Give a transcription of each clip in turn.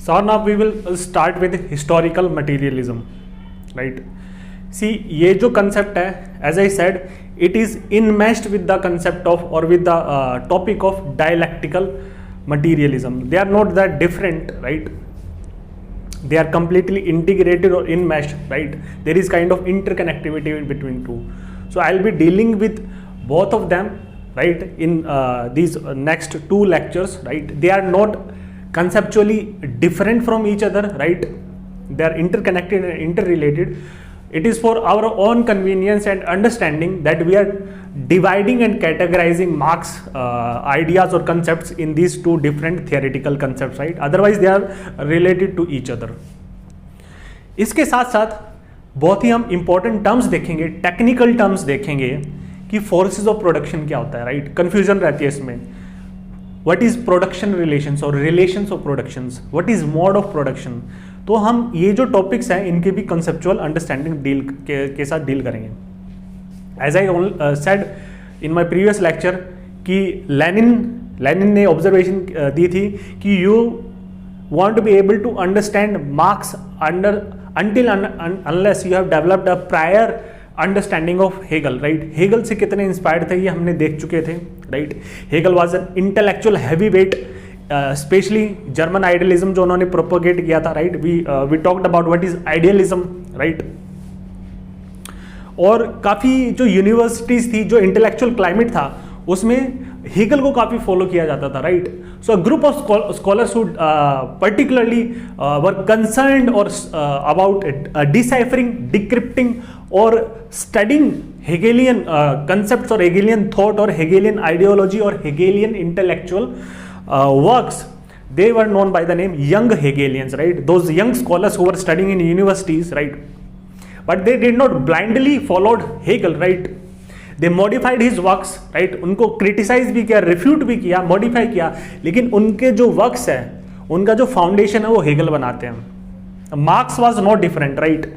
So now we will start with historical materialism, right? See, ये जो concept है, as I said, it is enmeshed with the concept of or with the topic of dialectical materialism. They are not that different, right? They are completely integrated or enmeshed, right? There is kind of interconnectivity between two. So I'll be dealing with both of them, right? In these next two lectures, right? They are not conceptually different from each other, right? They are interconnected and interrelated. It is for our own convenience and understanding that we are dividing and categorizing Marx ideas or concepts in these two different theoretical concepts, right? Otherwise they are related to each other. इसके साथ साथ बहुत ही हम important terms देखेंगे, technical terms देखेंगे कि forces of production क्या होता है, right? Confusion रहती है इसमें. What is production relations or relations of productions? What is mode of production? तो हम ये जो टॉपिक्स हैं इनके भी कंसेप्चुअल अंडरस्टैंडिंग डील के साथ डील करेंगे. As I said in my previous lecture कि लेनिन ने ऑब्जर्वेशन दी थी कि you want to be able to understand Marx until unless you have developed a prior understanding of Hegel, right? Hegel से कितने इंस्पायर्ड थे ये हमने देख चुके थे, right? Hegel was an intellectual heavyweight, specially German idealism जो उन्होंने प्रोपोगेट किया था, right? We talked about what is idealism, right? और काफ़ी जो यूनिवर्सिटीज़ थी, जो इंटेलेक्चुअल क्लाइमेट था, उसमें हेगल को काफ़ी फॉलो किया जाता था, right? So a group of scholars who particularly were concerned और अबाउट डिसाइफरिंग, डिक्रिप्टिंग और स्टडिंग हेगेलियन कंसेप्ट्स और हेगेलियन थॉट और हेगेलियन आइडियोलॉजी और Hegelian intellectual works, they were known by the name young Hegelians, right? Those young scholars who were studying in universities, right? But they did not blindly followed Hegel, right? They modified his works, right? उनको criticize भी किया, refute भी किया, modify किया, लेकिन उनके जो works है, उनका जो foundation है वो Hegel बनाते हैं. Marx was no different, right?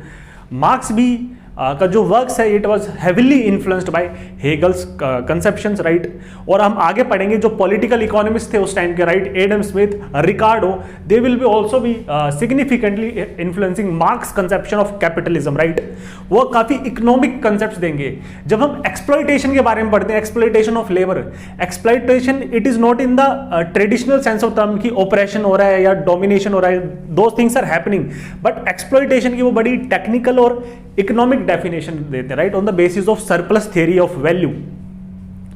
Marx भी का जो वर्क्स है it was heavily influenced by Hegel's conceptions, right? और हम आगे पढ़ेंगे जो पॉलिटिकल इकोनॉमिस्ट थे उस टाइम के, right? Adam Smith, Ricardo, they will be also be significantly influencing marks conception of capitalism, right? वो काफ़ी इकोनॉमिक कंसेप्ट्स देंगे. जब हम एक्सप्लॉइटेशन के बारे में पढ़ते हैं, exploitation of labour, exploitation it is not in the traditional sense of term की ऑपरेशन हो रहा है या डोमिनेशन हो रहा है, those things are happening, but exploitation की वो बड़ी टेक्निकल और इकोनॉमिक definition देते हैं, right? On the basis of surplus theory of value.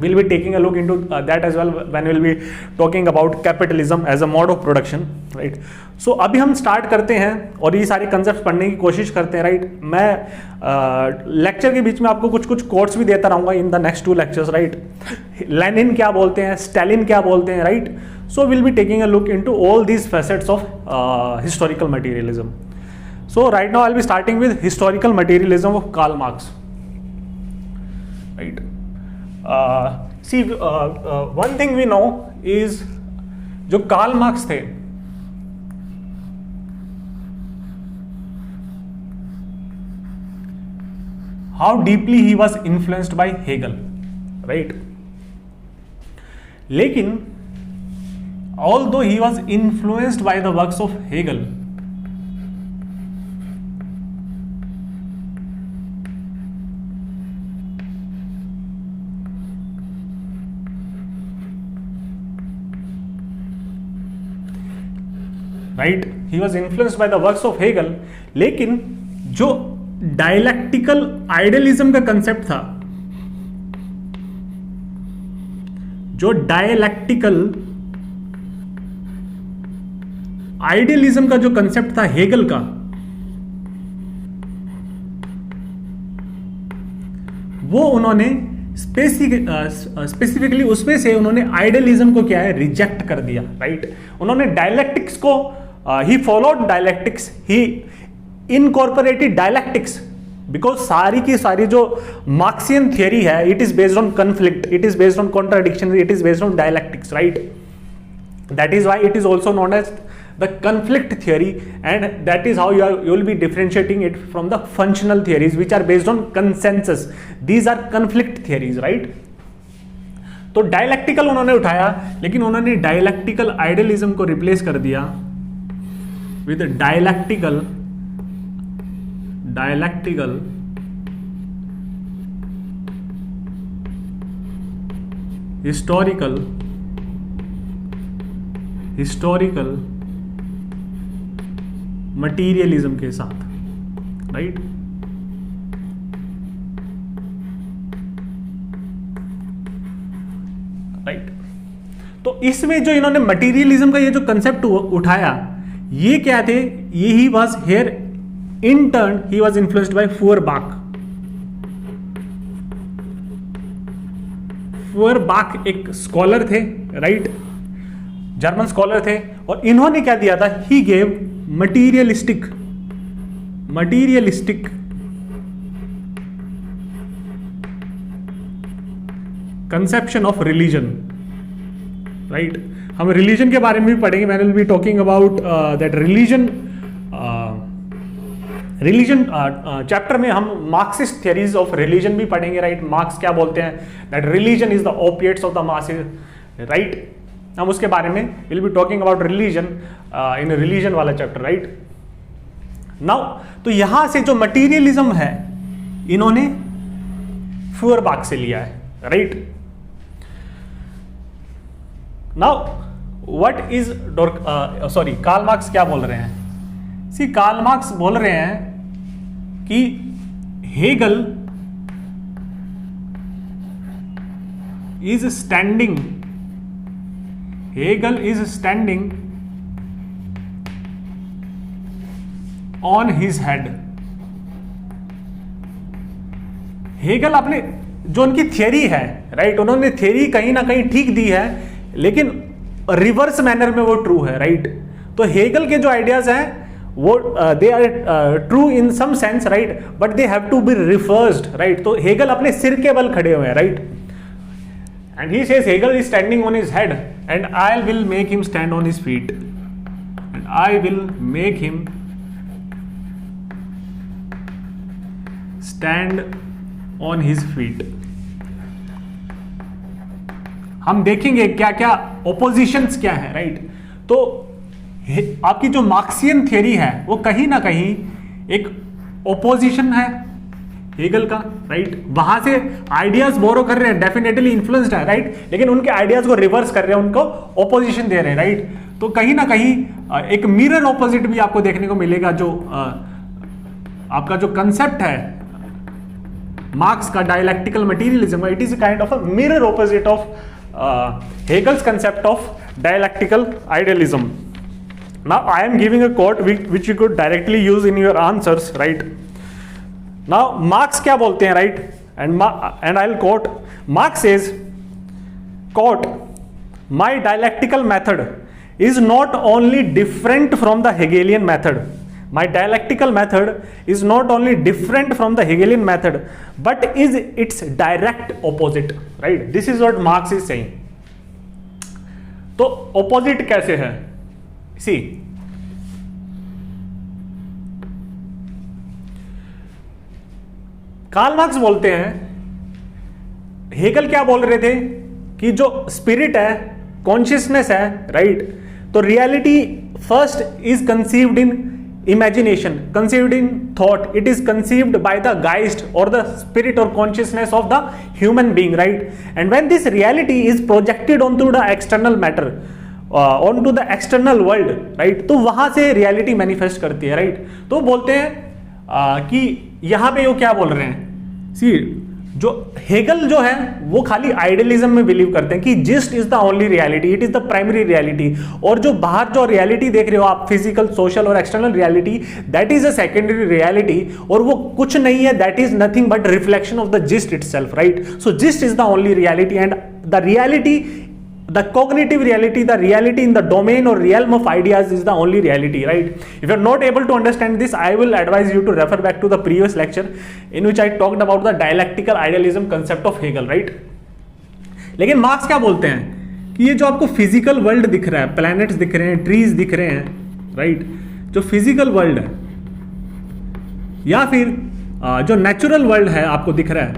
We'll be taking a look into that as well when we'll be talking about capitalism as a mode of production, right? So अभी हम start करते हैं और ये सारे concept पढ़ने की कोशिश करते हैं, राइट? मैं लेक्चर के बीच में आपको कुछ कोट्स भी देता रहूँगा in the next to lectures, right? Lenin क्या बोलते हैं, स्टालिन क्या बोलते हैं, right? So will be taking a look into all these facets of historical materialism. So right now I'll be starting with historical materialism of Karl Marx, right? See, one thing we know is जो Karl Marx थे, how deeply he was influenced by Hegel, right? लेकिन although he was influenced by the works of Hegel, right? He was influenced by the works of Hegel, लेकिन जो dialectical idealism का concept था, जो dialectical idealism का जो concept था Hegel का, वो उन्होंने स्पेसिफिकली उसमें से उन्होंने आइडियलिज्म को क्या है, रिजेक्ट कर दिया, राइट? उन्होंने डायलैक्टिक्स को he followed dialectics, he incorporated dialectics, because सारी की सारी जो मार्क्सियन थियरी है, it is based on conflict, it is based on contradiction, it is based on dialectics, right? That is why it is also known as the conflict theory, and that is how you will be differentiating it from the functional theories which are based on consensus. These are conflict theories, right? तो dialectical उन्होंने उठाया, लेकिन उन्होंने dialectical idealism को replace कर दिया with dialectical historical materialism के साथ, राइट। राइट, तो इसमें जो इन्होंने मटीरियलिज्म का ये जो कंसेप्ट उठाया, ये क्या थे, ये he was here in turn he was influenced by Feuerbach. Feuerbach एक स्कॉलर थे, राइट, जर्मन स्कॉलर थे, और इन्होंने क्या दिया था, he gave materialistic conception of religion, right. हम रिलीजन के बारे में भी पढ़ेंगे, मैंने be talking about that religion chapter में हम मार्क्सिस्ट थियरीज ऑफ रिलीजन भी पढ़ेंगे, राइट। मार्क्स क्या बोलते हैं, that religion is the opiates of the masses, right. हम उसके बारे में will be talking about religion in religion वाला चैप्टर, राइट। नाउ तो यहां से जो मटीरियलिज्म है इन्होंने फुअरबाख से लिया है, right. Now what is Karl Marx क्या बोल रहे हैं, सी कार्ल मार्क्स बोल रहे हैं कि Hegel is standing on his head. Hegel अपने जो उनकी थियरी है, राइट, उन्होंने थियरी कहीं ना कहीं ठीक दी है, लेकिन रिवर्स मैनर में वो ट्रू है, राइट। तो हेगल के जो आइडियाज हैं वो they are true in some sense, right, but they have to be reversed, right. तो हेगल अपने सिर के बल खड़े हुए हैं, right. And he says Hegel is standing on his head and I will make him stand on his feet. And I will make him stand on his feet. हम देखेंगे क्या क्या ओपोजिशंस क्या है, राइट। तो आपकी जो मार्क्सियन थियरी है वो कहीं ना कहीं एक ओपोजिशन है हेगल का, राइट। वहां से आइडियाज बोरो कर रहे हैं, डेफिनेटली इन्फ्लुएंस्ड है, राइट, लेकिन उनके आइडियाज को रिवर्स कर रहे हैं, उनको ओपोजिशन दे रहे हैं, राइट। तो कहीं ना कहीं एक मिरर ऑपोजिट भी आपको देखने को मिलेगा। जो आपका जो कंसेप्ट है मार्क्स का dialectical materialism, it is kind of a mirror opposite of Hegel's concept of dialectical idealism. Now I am giving a quote which you could directly use in your answers, right. Now Marx क्या बोलते हैं, right, and I will quote, Marx says, quote, my dialectical method is not only different from the Hegelian method. My dialectical method is not only different from the Hegelian method, but is its direct opposite. Right? This is what Marx is saying. तो opposite कैसे है? See, Karl Marx बोलते हैं, Hegel क्या बोल रहे थे कि जो स्पिरिट है, कॉन्शियसनेस है, राइट, तो reality first is conceived in imagination, conceived in thought, it is conceived by the geist or the spirit or consciousness of the human being, right? And when this reality is projected onto the external matter, onto the external world, right, तो वहां से reality manifest करती है, right? तो बोलते हैं कि यहां पे वो क्या बोल रहे हैं, see, जो हेगल जो है वो खाली आइडियलिज्म में बिलीव करते हैं कि gist is the only reality, it is the primary reality, और जो बाहर जो रियलिटी देख रहे हो आप, फिजिकल, सोशल और external reality, that is a secondary reality, और वो कुछ नहीं है, that is nothing but reflection of the gist itself, right? So gist is the only reality, and the reality, the cognitive reality, the reality in the domain or realm of ideas is the only reality, right? If you are not able to understand this, I will advise you to refer back to the previous lecture in which I talked about the dialectical idealism concept of Hegel, right? लेकिन marks क्या बोलते हैं कि ये जो आपको physical world दिख रहा है, प्लैनेट्स दिख रहे हैं, ट्रीज दिख रहे हैं, राइट, जो फिजिकल वर्ल्ड है या फिर जो नेचुरल वर्ल्ड है आपको दिख रहा है,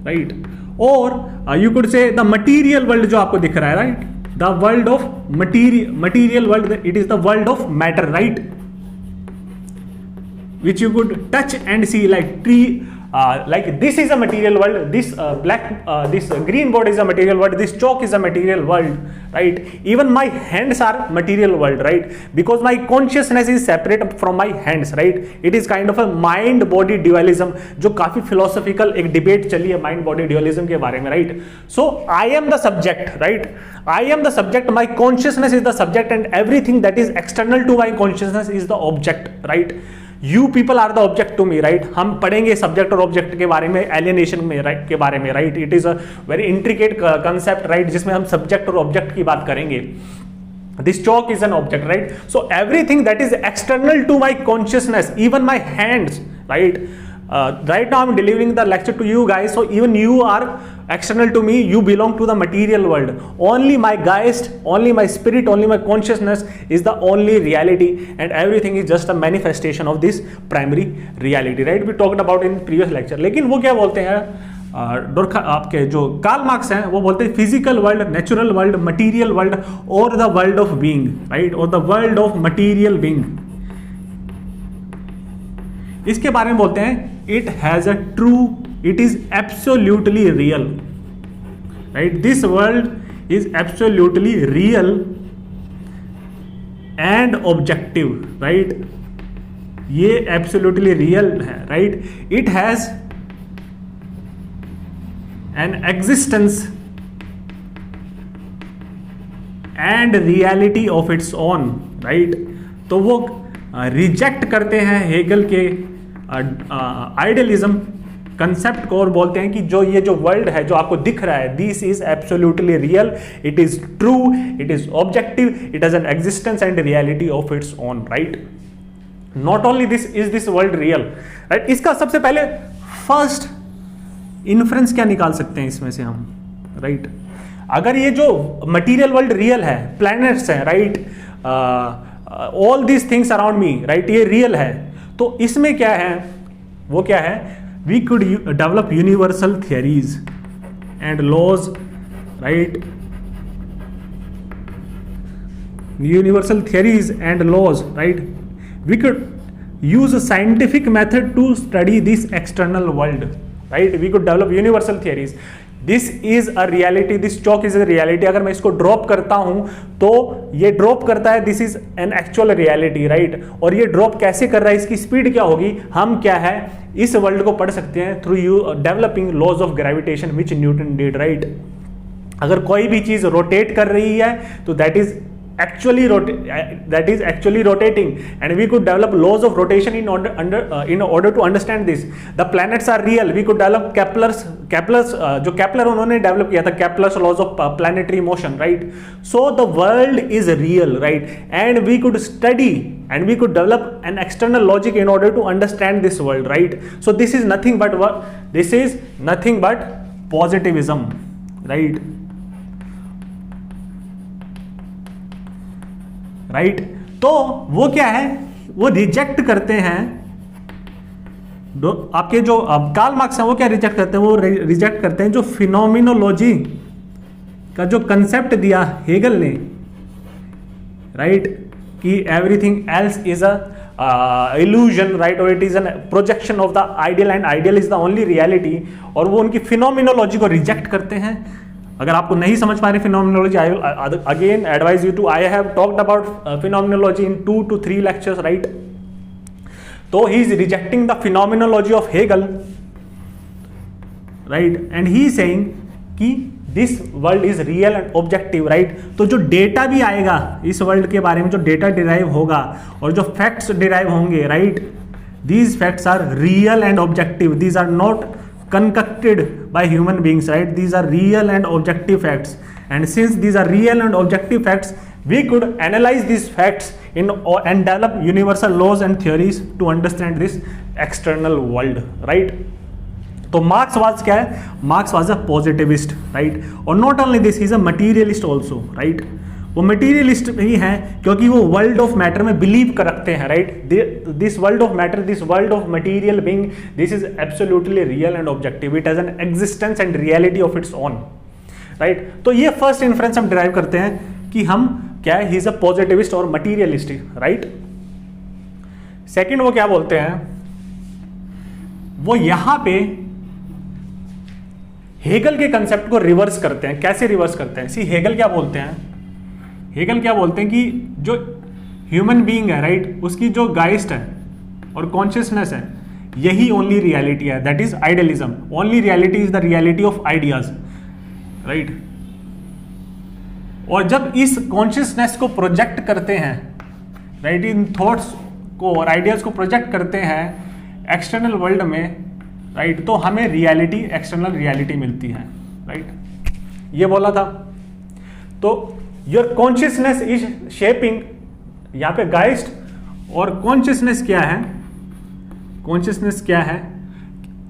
राइट, और यू कुड से द मटीरियल वर्ल्ड जो आपको दिख रहा है, right, the the world of material world, it is the world of matter, right, which you could touch and see, like tree, like this is a material world, this this green board is a material world, this chalk is a material world, right, even my hands are material world, right, because my consciousness is separate from my hands, right, it is kind of a mind body dualism, जो काफी philosophical एक debate चली है mind body dualism के बारे में, right, so I am the subject, right, I am the subject, my consciousness is the subject, and everything that is external to my consciousness is the object, right, You people are the object to me, right? हम पढ़ेंगे subject और object के बारे में, alienation में, right, के बारे में, right, it is a very intricate concept, right, जिसमें हम सब्जेक्ट और ऑब्जेक्ट की बात करेंगे. This chalk is an object, right? So everything that is external to my consciousness, even my hands, right? Right now I'm delivering the lecture to you guys, so even you are external to me, you belong to the material world. Only my geist, only my spirit, only my consciousness is the only reality, and everything is just a manifestation of this primary reality, right? We talked about in previous lecture. लेकिन वो क्या बोलते हैं, आपके जो Karl Marx हैं वो बोलते हैं physical world, natural world, material world और the world of being, right, और the world of material being. इसके बारे में बोलते हैं it has a true, it is absolutely real, right, this world is absolutely real and objective, right, ये absolutely real है, right, it has an existence and reality of its own, right. तो वो reject करते हैं Hegel के idealism concept को और बोलते हैं कि जो ये जो वर्ल्ड है जो आपको दिख रहा है, this is absolutely real, it is true, it is objective, it has an existence and reality of its own, right. Not only this is this world real, right. इसका सबसे पहले फर्स्ट इन्फ्रेंस क्या निकाल सकते हैं इसमें से हम, राइट. अगर ये जो मटीरियल वर्ल्ड रियल है, प्लैनेट्स हैं, right, all these things around me, right, ये रियल है, तो इसमें क्या है, वो क्या है, we could develop universal theories and laws, right, universal theories and laws, right, we could use scientific method to study this external world, right, we could develop universal theories. This is a reality, this chalk is a reality. अगर मैं इसको drop करता हूं तो ये drop करता है, this is an actual reality, right. और ये ड्रॉप कैसे कर रहा है, इसकी स्पीड क्या होगी, हम क्या है इस वर्ल्ड को पढ़ सकते हैं through you developing laws of gravitation which Newton did, right. अगर कोई भी चीज रोटेट कर रही है तो that is actually rotating, and we could develop laws of rotation in order to understand this. The planets are real, we could develop Kepler's जो Kepler उन्होंने डेवलप किया था, Kepler's laws of planetary motion, right. So the world is real, right, and we could study and we could develop an external logic in order to understand this world, right. So this is nothing but what, this is nothing but positivism, right, right. तो वो क्या है, वो reject करते हैं, आपके जो Karl Marx हैं वो क्या रिजेक्ट करते हैं, वो रिजेक्ट करते हैं जो फिनोमिनोलॉजी का जो कंसेप्ट दिया हेगल ने, राइट, कि everything else is a illusion, right, और it is an projection of the ideal and ideal is the only reality, और वो उनकी फिनोमिनोलॉजी को रिजेक्ट करते हैं. अगर आपको नहीं समझ पा रहे phenomenology, I again advise you to, I have talked about phenomenology in 2 to 3 lectures, right. तो he is rejecting the phenomenology of Hegel, right, and he is saying कि this world is real and objective, right. तो जो data भी आएगा इस world के बारे में, जो डेटा डिराइव होगा और जो फैक्ट्स डिराइव होंगे, right, these facts are real and objective, these are not concocted by human beings, right, these are real and objective facts, and since these are real and objective facts, we could analyze these facts and develop universal laws and theories to understand this external world, right. तो Marx was क्या है, Marx was a positivist, right, और not only this, he is a materialist also, right. वो materialist ही है क्योंकि वो world of matter में बिलीव कर रखते हैं, right. This world of matter, this world of material being, this is absolutely real and objective, it has an existence and reality of its own, right. तो ये फर्स्ट इन्फ्रेंस हम derive करते हैं कि हम क्या है, ही इज अ पॉजिटिविस्ट और मटीरियलिस्टिक, राइट। सेकंड वो क्या बोलते हैं, वो यहां पे हेगल के कंसेप्ट को रिवर्स करते हैं। कैसे रिवर्स करते हैं? सी हेगल क्या बोलते हैं, हेगल क्या बोलते हैं कि जो ह्यूमन बीइंग है, राइट, उसकी जो गाइस्ट है और कॉन्शियसनेस है, यही ओनली रियलिटी है, that is idealism. Only reality is the reality of ideas, right. और जब इस कॉन्शियसनेस को प्रोजेक्ट करते हैं, राइट, इन थॉट्स को और आइडियाज को प्रोजेक्ट करते हैं एक्सटर्नल वर्ल्ड में, राइट, तो हमें रियलिटी, एक्सटर्नल रियलिटी मिलती है, राइट। ये बोला था। तो योर कॉन्शियसनेस इज शेपिंग, यहां पे गाइस्ट और कॉन्शियसनेस क्या है, कॉन्शियसनेस क्या है,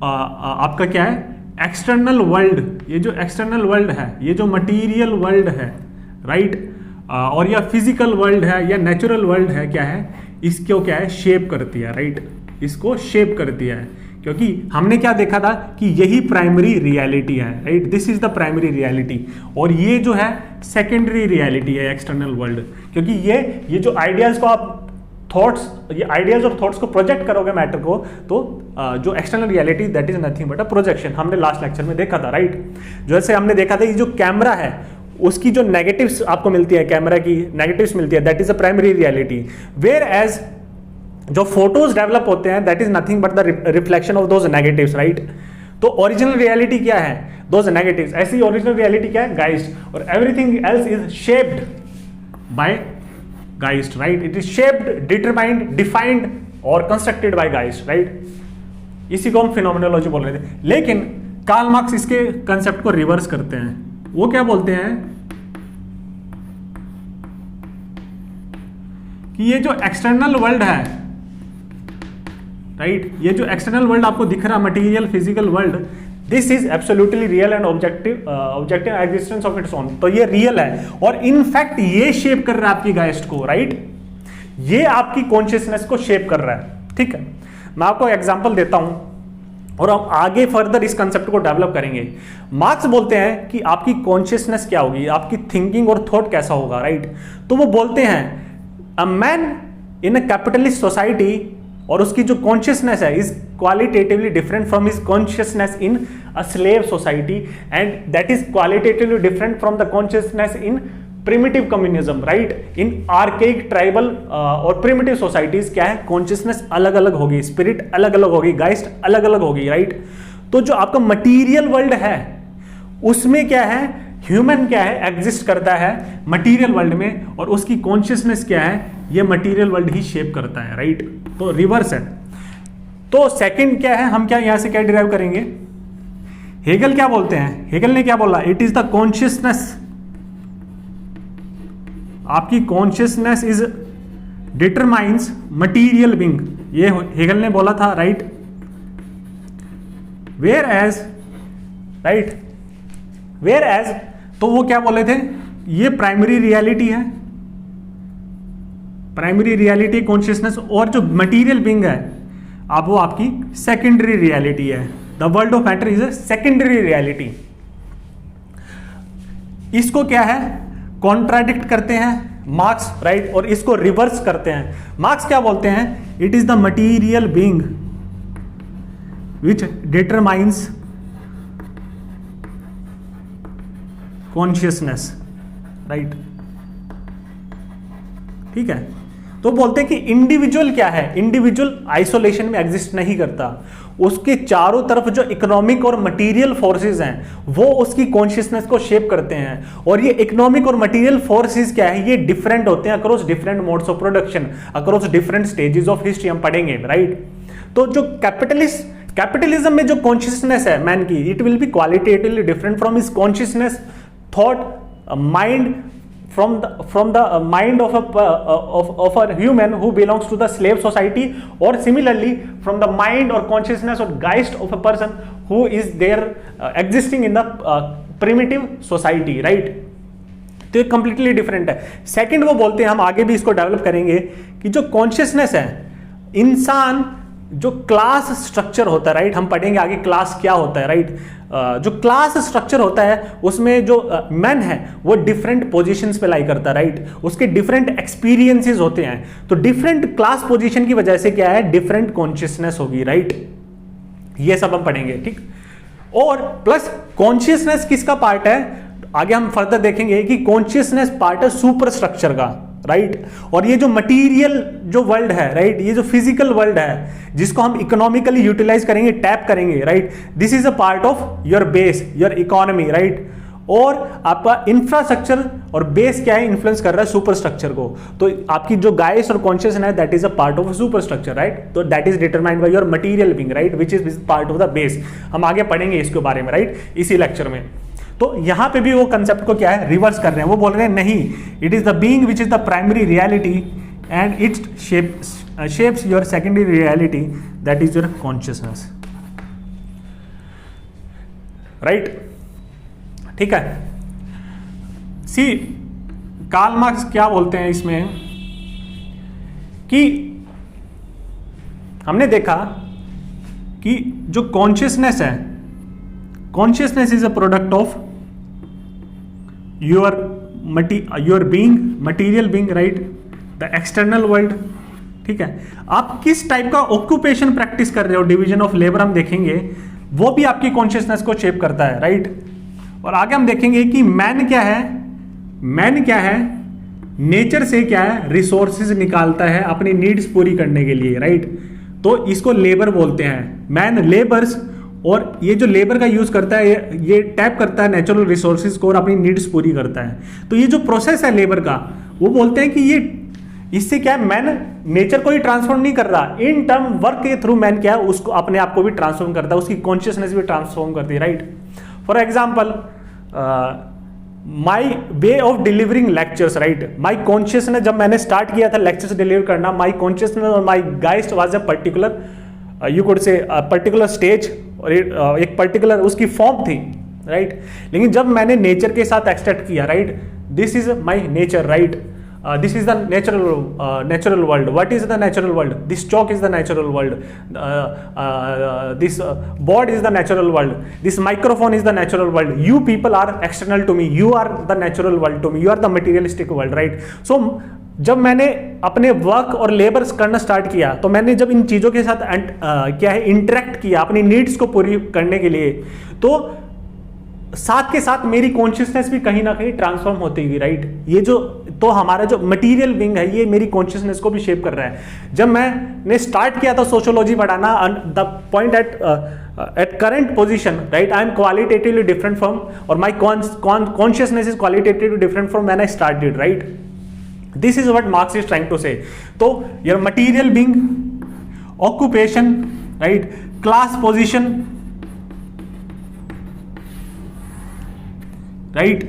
आपका क्या है, एक्सटर्नल वर्ल्ड। ये जो एक्सटर्नल वर्ल्ड है, ये जो मटीरियल वर्ल्ड है, राइट, और या फिजिकल वर्ल्ड है या नेचुरल वर्ल्ड है, क्या है, इसको क्या है, शेप करती है, राइट, इसको शेप करती है। क्योंकि हमने क्या देखा था कि यही प्राइमरी रियलिटी है, right, this is the primary reality, और ये जो है सेकेंडरी रियलिटी है, एक्सटर्नल वर्ल्ड। क्योंकि ये जो आइडियाज को आप थॉट्स, ये आइडियाज और थॉट्स को प्रोजेक्ट करोगे मैटर को, तो जो external reality that is nothing but a projection. हमने लास्ट लेक्चर में देखा था, राइट। जैसे हमने देखा था ये जो कैमरा है, उसकी जो नेगेटिव्स आपको मिलती है, कैमरा की नेगेटिव्स मिलती है, that is a primary reality. Whereas जो फोटोज डेवलप होते हैं, that is nothing but the reflection of those negatives, right. तो ओरिजिनल रियलिटी क्या है, दोज नेगेटिव्स। ऐसी ओरिजिनल रियलिटी क्या है, गाइस्ट, और everything else is shaped by Geist, right. It is shaped, determined, defined और कंस्ट्रक्टेड बाय गाइस्ट, राइट। इसी को हम फिनोमेनोलॉजी बोल रहे थे। लेकिन कार्ल मार्क्स इसके कंसेप्ट को रिवर्स करते हैं। वो क्या बोलते हैं कि ये जो एक्सटर्नल वर्ल्ड है, राइट, ये जो एक्सटर्नल वर्ल्ड आपको दिख रहा, material physical world, this is absolutely real and objective existence of its own. तो ये रियल है और इनफैक्ट ये शेप कर रहा है आपकी गाइस्ट को, राइट, ये आपकी कॉन्शियसनेस को शेप कर रहा है, ठीक है। मैं आपको एग्जांपल देता हूं और हम आगे फर्दर इस कंसेप्ट को डेवलप करेंगे। मार्क्स बोलते हैं कि आपकी कॉन्शियसनेस क्या होगी, आपकी थिंकिंग और थॉट कैसा होगा, राइट। तो वो बोलते हैं अ man in a capitalist society, और उसकी जो कॉन्शियसनेस है is qualitatively different from his consciousness in a slave society, and that is qualitatively different from the consciousness in primitive communism, right. In archaic, tribal और primitive societies क्या है, consciousness अलग अलग होगी, स्पिरिट अलग अलग होगी, गाइस्ट अलग अलग होगी, राइट। तो जो आपका मटीरियल वर्ल्ड है उसमें क्या है, ह्यूमन क्या है, एग्जिस्ट करता है मटीरियल वर्ल्ड में, और उसकी कॉन्शियसनेस क्या है, ये मटीरियल वर्ल्ड ही शेप करता है, राइट। तो रिवर्स है। तो सेकंड क्या है, हम क्या यहां से क्या डिराइव करेंगे, हेगल क्या बोलते हैं, हेगल ने क्या बोला, इट इज द कॉन्शियसनेस, आपकी consciousness is determines material being, ये हेगल ने बोला था, right. Whereas, right, whereas, तो वो क्या बोले थे, ये प्राइमरी रियलिटी है, प्राइमरी रियलिटी कॉन्शियसनेस, और जो मटीरियल बीइंग है अब वो आपकी सेकेंडरी रियलिटी है। The world of matter is a secondary reality. इसको क्या है, कॉन्ट्राडिक्ट करते हैं मार्क्स, राइट, और इसको रिवर्स करते हैं। मार्क्स क्या बोलते हैं, it is the material being which determines consciousness, right, ठीक है। तो बोलते हैं कि इंडिविजुअल क्या है, इंडिविजुअल आइसोलेशन में एग्जिस्ट नहीं करता, उसके चारों तरफ जो इकोनॉमिक और मटेरियल फोर्सेस हैं वो उसकी कॉन्शियसनेस को शेप करते हैं, और ये इकोनॉमिक और मटेरियल फोर्सेस क्या है, ये डिफरेंट होते हैं across different modes of production, across different stages of history, हम पढ़ेंगे, राइट। तो जो कैपिटलिज्म में जो कॉन्शियसनेस है मैन की, it will B qualitatively different from his consciousness, thought, mind, from the mind of a human who belongs to the slave society, or similarly from the mind or consciousness or geist of a person who is there existing in the primitive society, right। तो ये completely different है। Second वो बोलते हैं, हम आगे भी इसको डेवलप करेंगे, कि जो कॉन्शियसनेस है, इंसान जो क्लास स्ट्रक्चर होता है, राइट, हम पढ़ेंगे आगे क्लास क्या होता है, राइट। जो क्लास स्ट्रक्चर होता है उसमें जो मैन है वो डिफरेंट पोजीशंस पे लाई करता है, राइट, उसके डिफरेंट एक्सपीरियंसेस होते हैं, तो डिफरेंट क्लास पोजीशन की वजह से क्या है, डिफरेंट कॉन्शियसनेस होगी, राइट। ये सब हम पढ़ेंगे, ठीक। और प्लस कॉन्शियसनेस किसका पार्ट है, आगे हम फर्दर देखेंगे कि कॉन्शियसनेस पार्ट है सुपर स्ट्रक्चर का, राइट। और ये जो मटेरियल जो वर्ल्ड है, राइट, ये जो फिजिकल वर्ल्ड है जिसको हम इकोनॉमिकली यूटिलाइज करेंगे, टैप करेंगे, right, this is a part of your base, your economy, right. और आपका इंफ्रास्ट्रक्चर और बेस क्या है, इन्फ्लुएंस कर रहा है सुपर स्ट्रक्चर को, तो आपकी जो गाइस और कॉन्शियसनेस है that is a part of super structure, right. तो that is determined by your material being, right, which is part of the base. हम आगे पढ़ेंगे इसके बारे में, राइट, इसी लेक्चर में। तो यहां पे भी वो कंसेप्ट को क्या है, रिवर्स कर रहे हैं, वो बोल रहे हैं नहीं, it is the being which is the primary reality and it shapes your secondary reality, that is your consciousness, right, ठीक है। सी कार्ल मार्क्स क्या बोलते हैं इसमें कि हमने देखा कि जो कॉन्शियसनेस है, consciousness is a product of your being, material being, right, the external world, ठीक है। आप किस टाइप का ऑक्यूपेशन प्रैक्टिस कर रहे हो, डिवीजन ऑफ लेबर हम देखेंगे, वो भी आपकी कॉन्शियसनेस को शेप करता है, राइट। और आगे हम देखेंगे कि मैन क्या है, मैन क्या है, नेचर से क्या है, रिसोर्सेज निकालता है अपनी नीड्स पूरी करने के लिए, राइट। तो इसको लेबर बोलते हैं, मैन लेबर्स, और ये जो लेबर का यूज करता है ये टैप करता है नेचुरल रिसोर्सेज को और अपनी नीड्स पूरी करता है। तो ये जो प्रोसेस है लेबर का, वो बोलते हैं कि ये इससे क्या है, मैन नेचर को ही ट्रांसफॉर्म नहीं कर रहा, इन टर्म वर्क के थ्रू मैन क्या है, उसको अपने आप को भी ट्रांसफॉर्म करता है, उसकी कॉन्शियसनेस भी ट्रांसफॉर्म करती है, right. For example my way of delivering lectures, right, my consciousness, जब मैंने स्टार्ट किया था लेक्चर्स डिलीवर करना, माई कॉन्शियसनेस और my Geist was a particular, you could say particular stage, और एक पर्टिकुलर उसकी फॉर्म थी, राइट। लेकिन जब मैंने नेचर के साथ एक्सट्रैक्ट किया, right, this is my nature, right, this is the natural world, what is the natural world, this chalk is the natural world, this board is the natural world, this microphone is the natural world, you people are external to me, you are the natural world to me, you are the materialistic world, right. So जब मैंने अपने work और labour करना start किया, तो मैंने जब इन चीज़ों के साथ क्या है इंटरेक्ट किया अपनी नीड्स को पूरी करने के लिए, तो साथ के साथ मेरी कॉन्शियसनेस भी कहीं ना कहीं ट्रांसफॉर्म होती गई, राइट। ये जो तो हमारा जो मटेरियल विंग है ये मेरी कॉन्शियसनेस को भी शेप कर रहा है। जब मैंने स्टार्ट किया था सोशियोलॉजी पढ़ाना, the point at current position, right, I am qualitatively different from, और my consciousness is qualitatively different from when I started, right. This is what Marx is trying to say. So your material being, occupation, right, class position, right,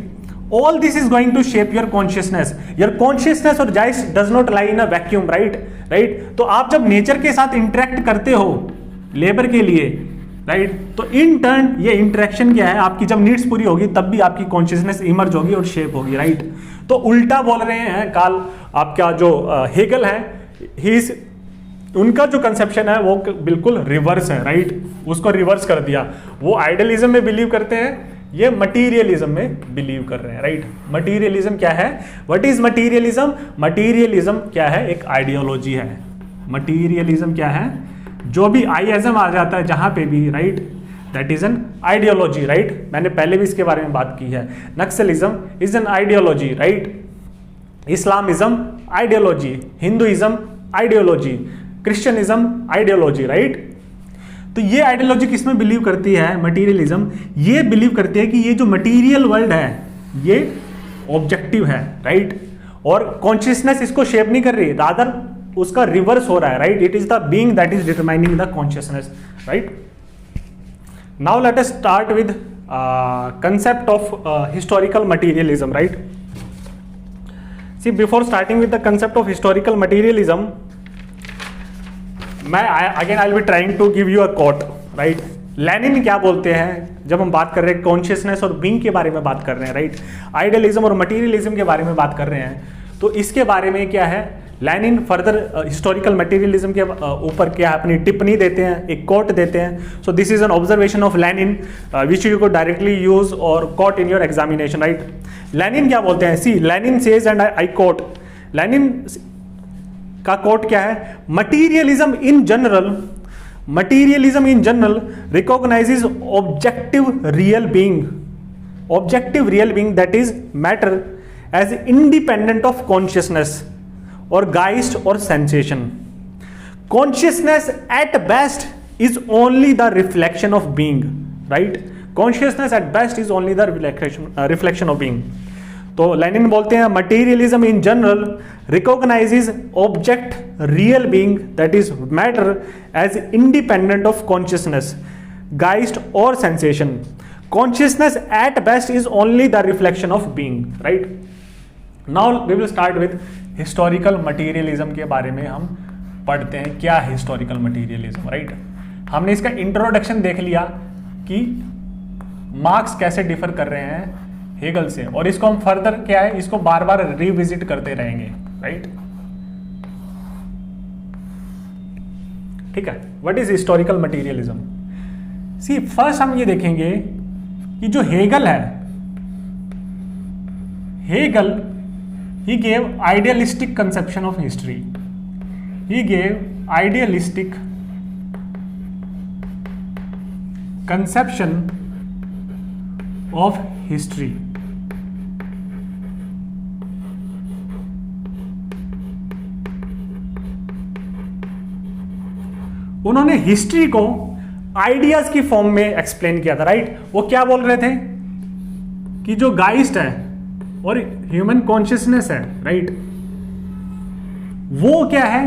all this is going to shape your consciousness. Your consciousness or choice does not lie in a vacuum, right, right. तो आप जब nature के साथ interact करते हो labour के लिए, right, तो इन टर्न ये इंटरेक्शन क्या है, आपकी जब नीड्स पूरी होगी तब भी आपकी कॉन्शियसनेस इमर्ज होगी और शेप होगी, राइट। तो उल्टा बोल रहे हैं कार्ल, आपका जो हेगल है, उनका जो कंसेप्शन है वो बिल्कुल रिवर्स है, राइट, उसको रिवर्स कर दिया। वो आइडियलिज्म में बिलीव करते हैं, ये मटीरियलिज्म में बिलीव कर रहे हैं, राइट। मटीरियलिज्म क्या है, व्हाट इज मटीरियलिज्म, मटीरियलिज्म क्या है, एक आइडियोलॉजी है। मटीरियलिज्म क्या है, जो भी आईएज्म आ जाता है जहां पे भी, right, that is an ideology, right. मैंने पहले भी इसके बारे में बात की है। Naxalism is an ideology, right, Islamism ideology, Hinduism ideology, Christianism ideology, right. तो ये आइडियोलॉजी किसमें बिलीव करती है, मटीरियलिज्म, ये बिलीव करती है कि ये जो मटीरियल वर्ल्ड है ये ऑब्जेक्टिव है, राइट, और कॉन्शियसनेस इसको शेप नहीं कर रही, रादर उसका रिवर्स हो रहा है, right. It is the being that is determining the consciousness, right. Now let us start with concept of historical materialism, right? See, before starting with the concept of historical materialism, I'll be trying to give you a quote, right? Lenin क्या बोलते हैं जब हम बात कर रहे हैं consciousness और बीइंग के बारे में बात कर रहे हैं, राइट? आइडियलिज्म और मटीरियलिज्म के बारे में बात कर रहे हैं, तो इसके बारे में क्या है, लेनिन फर्दर हिस्टोरिकल मटेरियलिज्म के ऊपर क्या अपनी टिप्पणी देते हैं, एक कोट देते हैं. So this is an observation of Lenin which you को डायरेक्टली यूज और quote in your examination, right. Lenin क्या बोलते हैं? See Lenin says and I quote, Lenin का कोट क्या है? Materialism in general recognizes objective real being that is matter as independent of consciousness or geist or sensation. Consciousness at best is only the reflection of being, right? Consciousness at best is only the reflection of being. तो Lenin बोलते हैं materialism in general recognizes object real being that is matter as independent of consciousness, Geist और sensation. Consciousness at best is only the reflection of being, right. Now we will start with historical materialism के बारे में हम पढ़ते हैं. क्या है historical materialism, right. हमने इसका इंट्रोडक्शन देख लिया कि मार्क्स कैसे डिफर कर रहे हैं हेगल से, और इसको हम फर्दर क्या है, इसको बार बार रिविजिट करते रहेंगे, राइट. ठीक है. What is historical materialism? See first हम ये देखेंगे कि जो हेगल है, Hegel he gave idealistic conception of history. He gave idealistic conception of history. उन्होंने हिस्ट्री को आइडियाज की फॉर्म में एक्सप्लेन किया था, राइट. वो क्या बोल रहे थे कि जो गाइस्ट है और ह्यूमन कॉन्शियसनेस है, राइट, वो क्या है,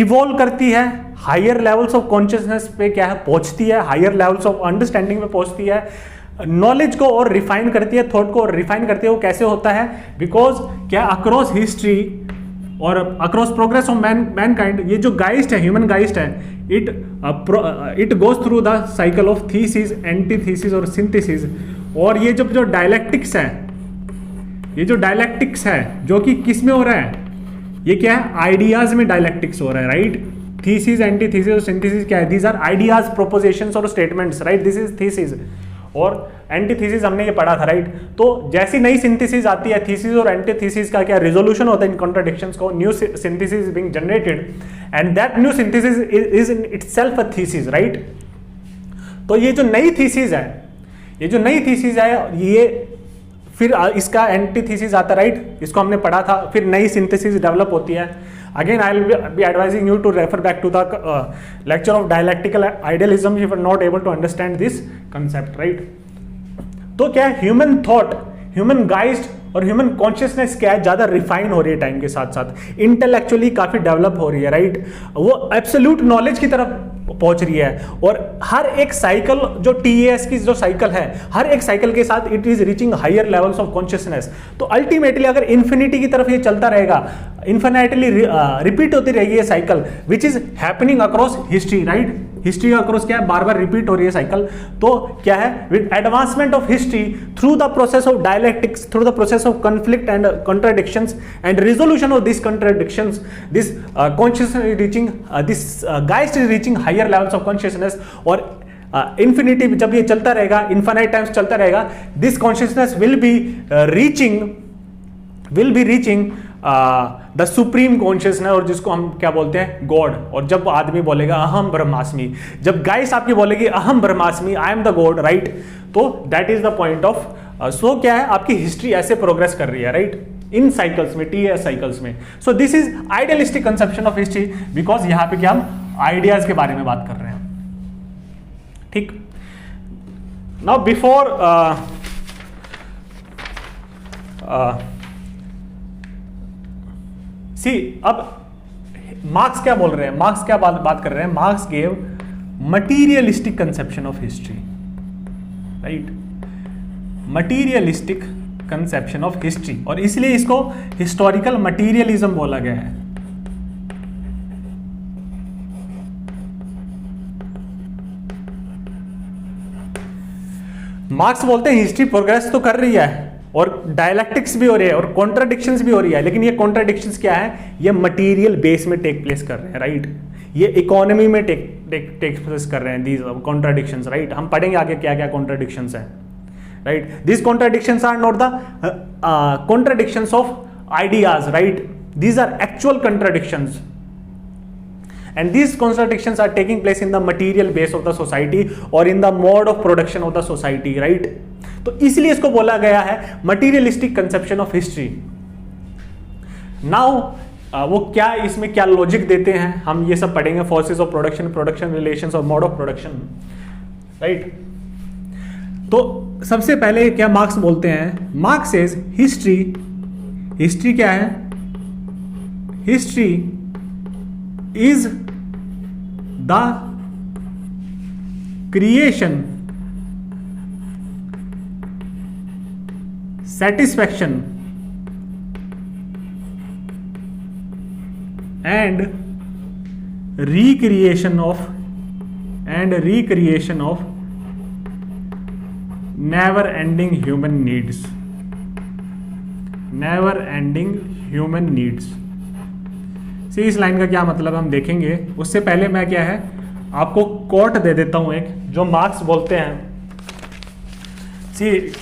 इवॉल्व करती है, हायर लेवल्स ऑफ कॉन्शियसनेस पे क्या है पहुंचती है, हायर लेवल्स ऑफ अंडरस्टैंडिंग पे पहुंचती है, नॉलेज को और रिफाइन करती है, थॉट को और रिफाइन करती है. वो कैसे होता है? बिकॉज क्या अक्रॉस हिस्ट्री और अक्रॉस प्रोग्रेस ऑफ मैनकाइंड, ये जो गाइस्ट है, ह्यूमन गाइस्ट है, it goes through the cycle of thesis, antithesis और सिंथेसिस. और ये जो डायलेक्टिक्स है, ये जो डायलेक्टिक्स है जो कि किस में हो रहा है, ये क्या है, आइडियाज में डायलेक्टिक्स हो रहा है, राइट. थीसिस, एंटीथीसिस और सिंथेसिस क्या है? दीज आर आइडियाज, प्रोपोजिशंस और statements, right. This is thesis और एंटीथीसिस हमने ये पढ़ा था, राइट. तो जैसी नई सिंथेसिस आती है, थीसिस और एंटीथीसिस का क्या रिजोल्यूशन होता है इन कॉन्ट्राडिक्शंस को, new synthesis being generated and that new synthesis is in itself a thesis, right. तो ये जो नई थीसिस है, ये फिर इसका एंटीथीसिस आता है, राइट. इसको हमने पढ़ा था, फिर नई सिंथेसिस डेवलप होती है. Again, I will be advising you to refer back to the lecture of dialectical idealism if you are not able to understand this concept, right? तो क्या है, ह्यूमन थॉट, ह्यूमन गाइस्ट और human consciousness क्या है, ज्यादा refine हो रही है टाइम के साथ साथ, इंटेलेक्चुअली काफी डेवलप हो रही है, राइट. वो एब्सोल्यूट नॉलेज की तरफ पहुंच रही है. और हर एक साइकिल, जो TAS की जो साइकिल है, हर एक साइकिल के साथ it is reaching higher levels of consciousness. तो अल्टीमेटली अगर इन्फिनिटी की तरफ ये चलता रहेगा, इन्फिनिटली रिपीट होती रहेगी ये cycle, which is happening across history, right. History across क्या है, बार बार रिपीट हो रही है साइकिल. तो क्या है, with advancement of history through the process of dialectics, through the process of conflict and contradictions and resolution of these contradictions, this consciousness is reaching, this geist is reaching higher levels of consciousness. और infinity जब ये चलता रहेगा, infinite times चलता रहेगा, this consciousness will be reaching the supreme consciousness, और जिसको हम क्या बोलते हैं, गॉड. और जब आदमी बोलेगा अहम ब्रह्मास्मि, जब गाइस आपकी बोलेगी अहम ब्रह्मास्मि, I am the God, right. तो that is the point of. So क्या है, आपकी हिस्ट्री ऐसे प्रोग्रेस कर रही है, राइट, इन साइकिल्स में, TAS साइकिल्स में. So this is idealistic conception of history, because यहां पे क्या हम आइडियाज के बारे में बात कर रहे हैं, ठीक. नाउ बिफोर सी, अब मार्क्स क्या बोल रहे हैं, मार्क्स क्या बात कर रहे हैं. Marks gave materialistic conception of history, right. Materialistic conception of history, और इसलिए इसको हिस्टोरिकल मटीरियलिज्म बोला गया है. मार्क्स बोलते हैं हिस्ट्री प्रोग्रेस तो कर रही है, और डायलैक्टिक्स भी हो रही है और कॉन्ट्राडिक्शंस भी हो रही है, लेकिन ये कॉन्ट्राडिक्शंस क्या है, ये मटेरियल बेस में टेक प्लेस कर रहे हैं, राइट। ये इकोनॉमी में टेक प्लेस कर रहे हैं दीज कॉन्ट्राडिक्शंस, राइट। हम पढ़ेंगे आगे क्या क्या कॉन्ट्राडिक्शंस हैं, right. These contradictions are not the contradictions of ideas, right, these are actual contradictions, and these contradictions are taking place in the material base of the society or in the mode of production of the society, right। तो इसलिए इसको बोला गया है materialistic conception of history। now वो क्या इसमें क्या लॉजिक देते हैं हम ये सब पढ़ेंगे, forces of production, production relations और mode of production, right। तो सबसे पहले क्या मार्क्स बोलते हैं, मार्क्स सेज हिस्ट्री क्या है, history is the creation, satisfaction and recreation of never ending human needs, never ending human needs। इस लाइन का क्या मतलब हम देखेंगे, उससे पहले मैं क्या है आपको कोट दे देता हूं एक, जो मार्क्स बोलते हैं।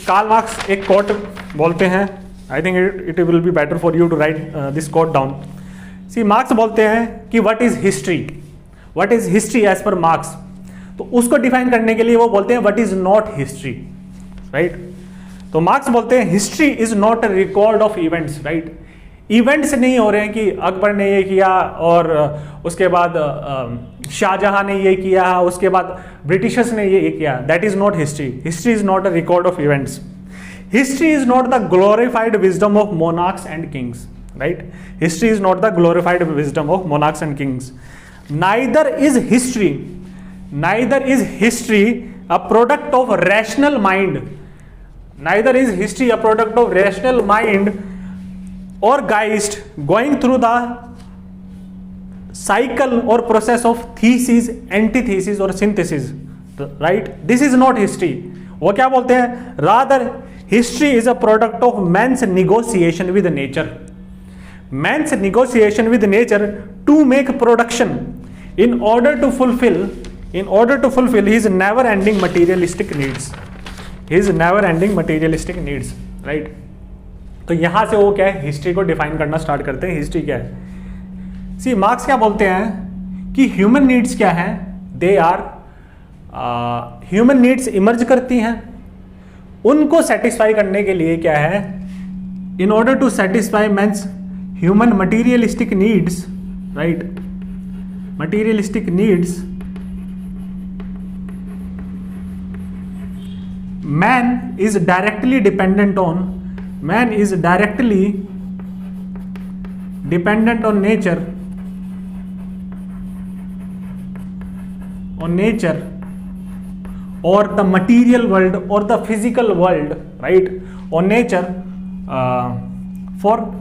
कार्ल मार्क्स एक कोट बोलते हैं, I think it will be better for you to write this quote down. Marx बोलते हैं कि what is history as per Marx. तो उसको डिफाइन करने के लिए वो बोलते हैं what is not history, right. तो मार्क्स बोलते हैं history is not a record of events, right. Events नहीं हो रहे हैं कि अकबर ने ये किया और उसके बाद शाहजहां ने ये किया, उसके बाद ब्रिटिशर्स ने ये किया, that is not history. History is not a record of events. History is not the glorified wisdom of monarchs and Kings, right. History is not the glorified wisdom of monarchs and Kings. Neither is history a product of rational mind, neither is history a product of rational mind or geist going through the cycle or process of thesis, antithesis or synthesis, right। This is not history। वो क्या बोलते हैं, rather history is a product of man's negotiation with nature, man's negotiation with nature to make production in order to fulfill his never ending materialistic needs, right। तो यहां से वो क्या है, हिस्ट्री को डिफाइन करना स्टार्ट करते हैं। हिस्ट्री क्या है, मार्क्स क्या बोलते हैं कि ह्यूमन नीड्स क्या है, they are human needs emerge करती हैं, उनको सेटिस्फाई करने के लिए क्या है, in order to satisfy man's human materialistic needs, right, materialistic needs, man is directly dependent on nature, or the material world or the physical world, right, on nature for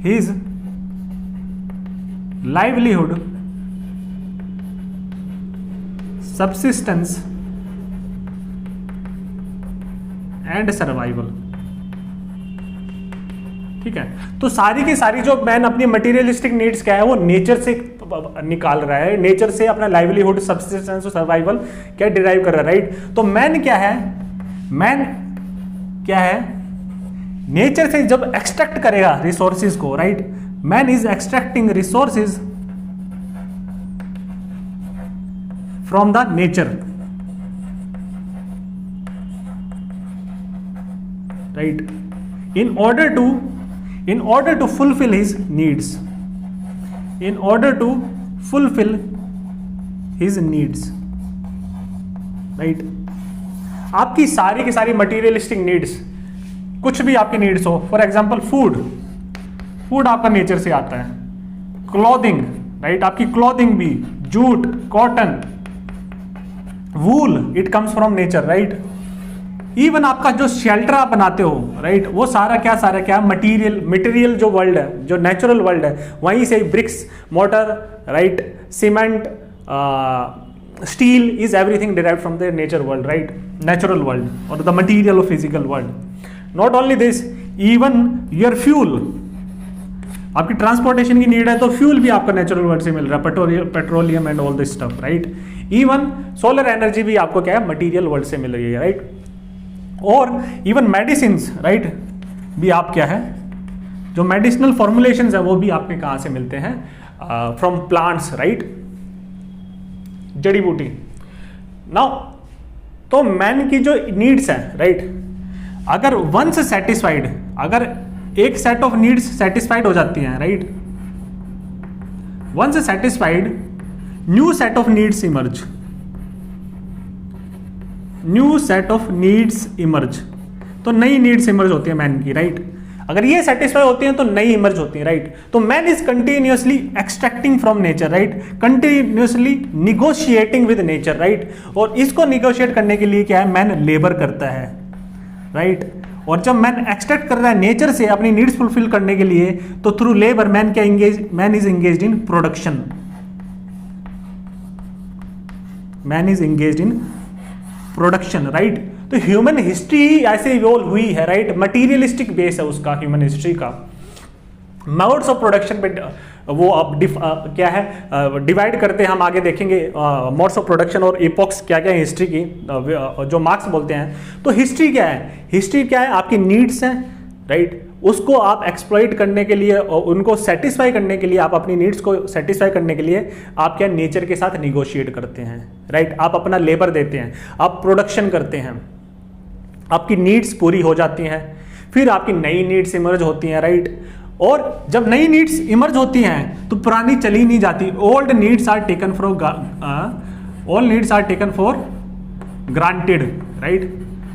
his livelihood, subsistence and survival। ठीक है, तो सारी की सारी जो man अपनी materialistic needs क्या है वो नेचर से निकाल रहा है, नेचर से अपना लाइवलीहुड, सब्सिस्टेंस और सर्वाइवल क्या डिराइव कर रहा है, राइट। तो मैन क्या है, नेचर से जब एक्सट्रैक्ट करेगा रिसोर्सेज को, right, man is extracting resources from the nature, right, in order to fulfill his needs, right. आपकी सारी की सारी मटीरियलिस्टिक नीड्स, कुछ भी आपकी नीड्स हो, फॉर एग्जांपल फूड आपका नेचर से आता है, क्लॉथिंग, राइट, आपकी क्लॉथिंग भी, jute, cotton, wool, it comes from nature, right. Even आपका जो शेल्टर आप बनाते हो, राइट, वो सारा क्या मटेरियल जो वर्ल्ड है, जो नेचुरल वर्ल्ड है, वहीं से bricks, motor, right, cement, steel is everything derived from the nature world, right, natural world और the material of physical world. Not only this, even your fuel, आपकी ट्रांसपोर्टेशन की need है तो फ्यूल भी आपका नेचुरल वर्ल्ड से मिल रहा है, petroleum and all this stuff, right. Even solar energy भी आपको क्या है, मटीरियल वर्ल्ड से मिल रही है, राइट। और इवन मेडिसिन, राइट, भी आप क्या है, जो मेडिसिनल फॉर्मुलेशंस है वो भी आपके कहां से मिलते हैं, फ्रॉम प्लांट्स, राइट, जड़ी बूटी। नाउ तो मैन की जो नीड्स है, राइट, अगर वंस सेटिस्फाइड, अगर एक सेट ऑफ नीड्स सेटिस्फाइड हो जाती हैं, right, once satisfied new set of needs emerge, new set of needs emerge, तो नई नीड्स इमर्ज होती है मैन की, राइट। अगर ये सेटिस्फाई होती हैं तो नई इमर्ज होती है, राइट। तो man is continuously extracting from nature, right, continuously negotiating with nature, right. और इसको निगोशिएट करने के लिए क्या है, मैन लेबर करता है, राइट। और जब मैन एक्सट्रैक्ट कर रहा है नेचर से अपनी नीड्स फुलफिल करने के लिए, तो थ्रू लेबर मैन क्या man is engaged in production, man is engaged in production, right. तो ह्यूमन हिस्ट्री ऐसे इवॉल्व हुई है, राइट, मटीरियलिस्टिक बेस है उसका, ह्यूमन हिस्ट्री का। मोड्स ऑफ प्रोडक्शन पे वो अब क्या है, डिवाइड करते हैं, हम आगे देखेंगे मोड्स ऑफ प्रोडक्शन और इपॉक्स क्या क्या है हिस्ट्री की, जो मार्क्स बोलते हैं। तो हिस्ट्री क्या है, हिस्ट्री क्या है, आपकी नीड्स हैं, राइट, उसको आप एक्सप्लॉइट करने के लिए, उनको सेटिस्फाई करने के लिए, आप अपनी नीड्स को सेटिस्फाई करने के लिए आप क्या नेचर के साथ निगोशिएट करते हैं, राइट। आप अपना लेबर देते हैं, आप प्रोडक्शन करते हैं, आपकी नीड्स पूरी हो जाती हैं, फिर आपकी नई नीड्स इमर्ज होती हैं, राइट। और जब नई नीड्स इमर्ज होती हैं तो पुरानी चली नहीं जाती, old needs are taken for all needs are taken for granted, right.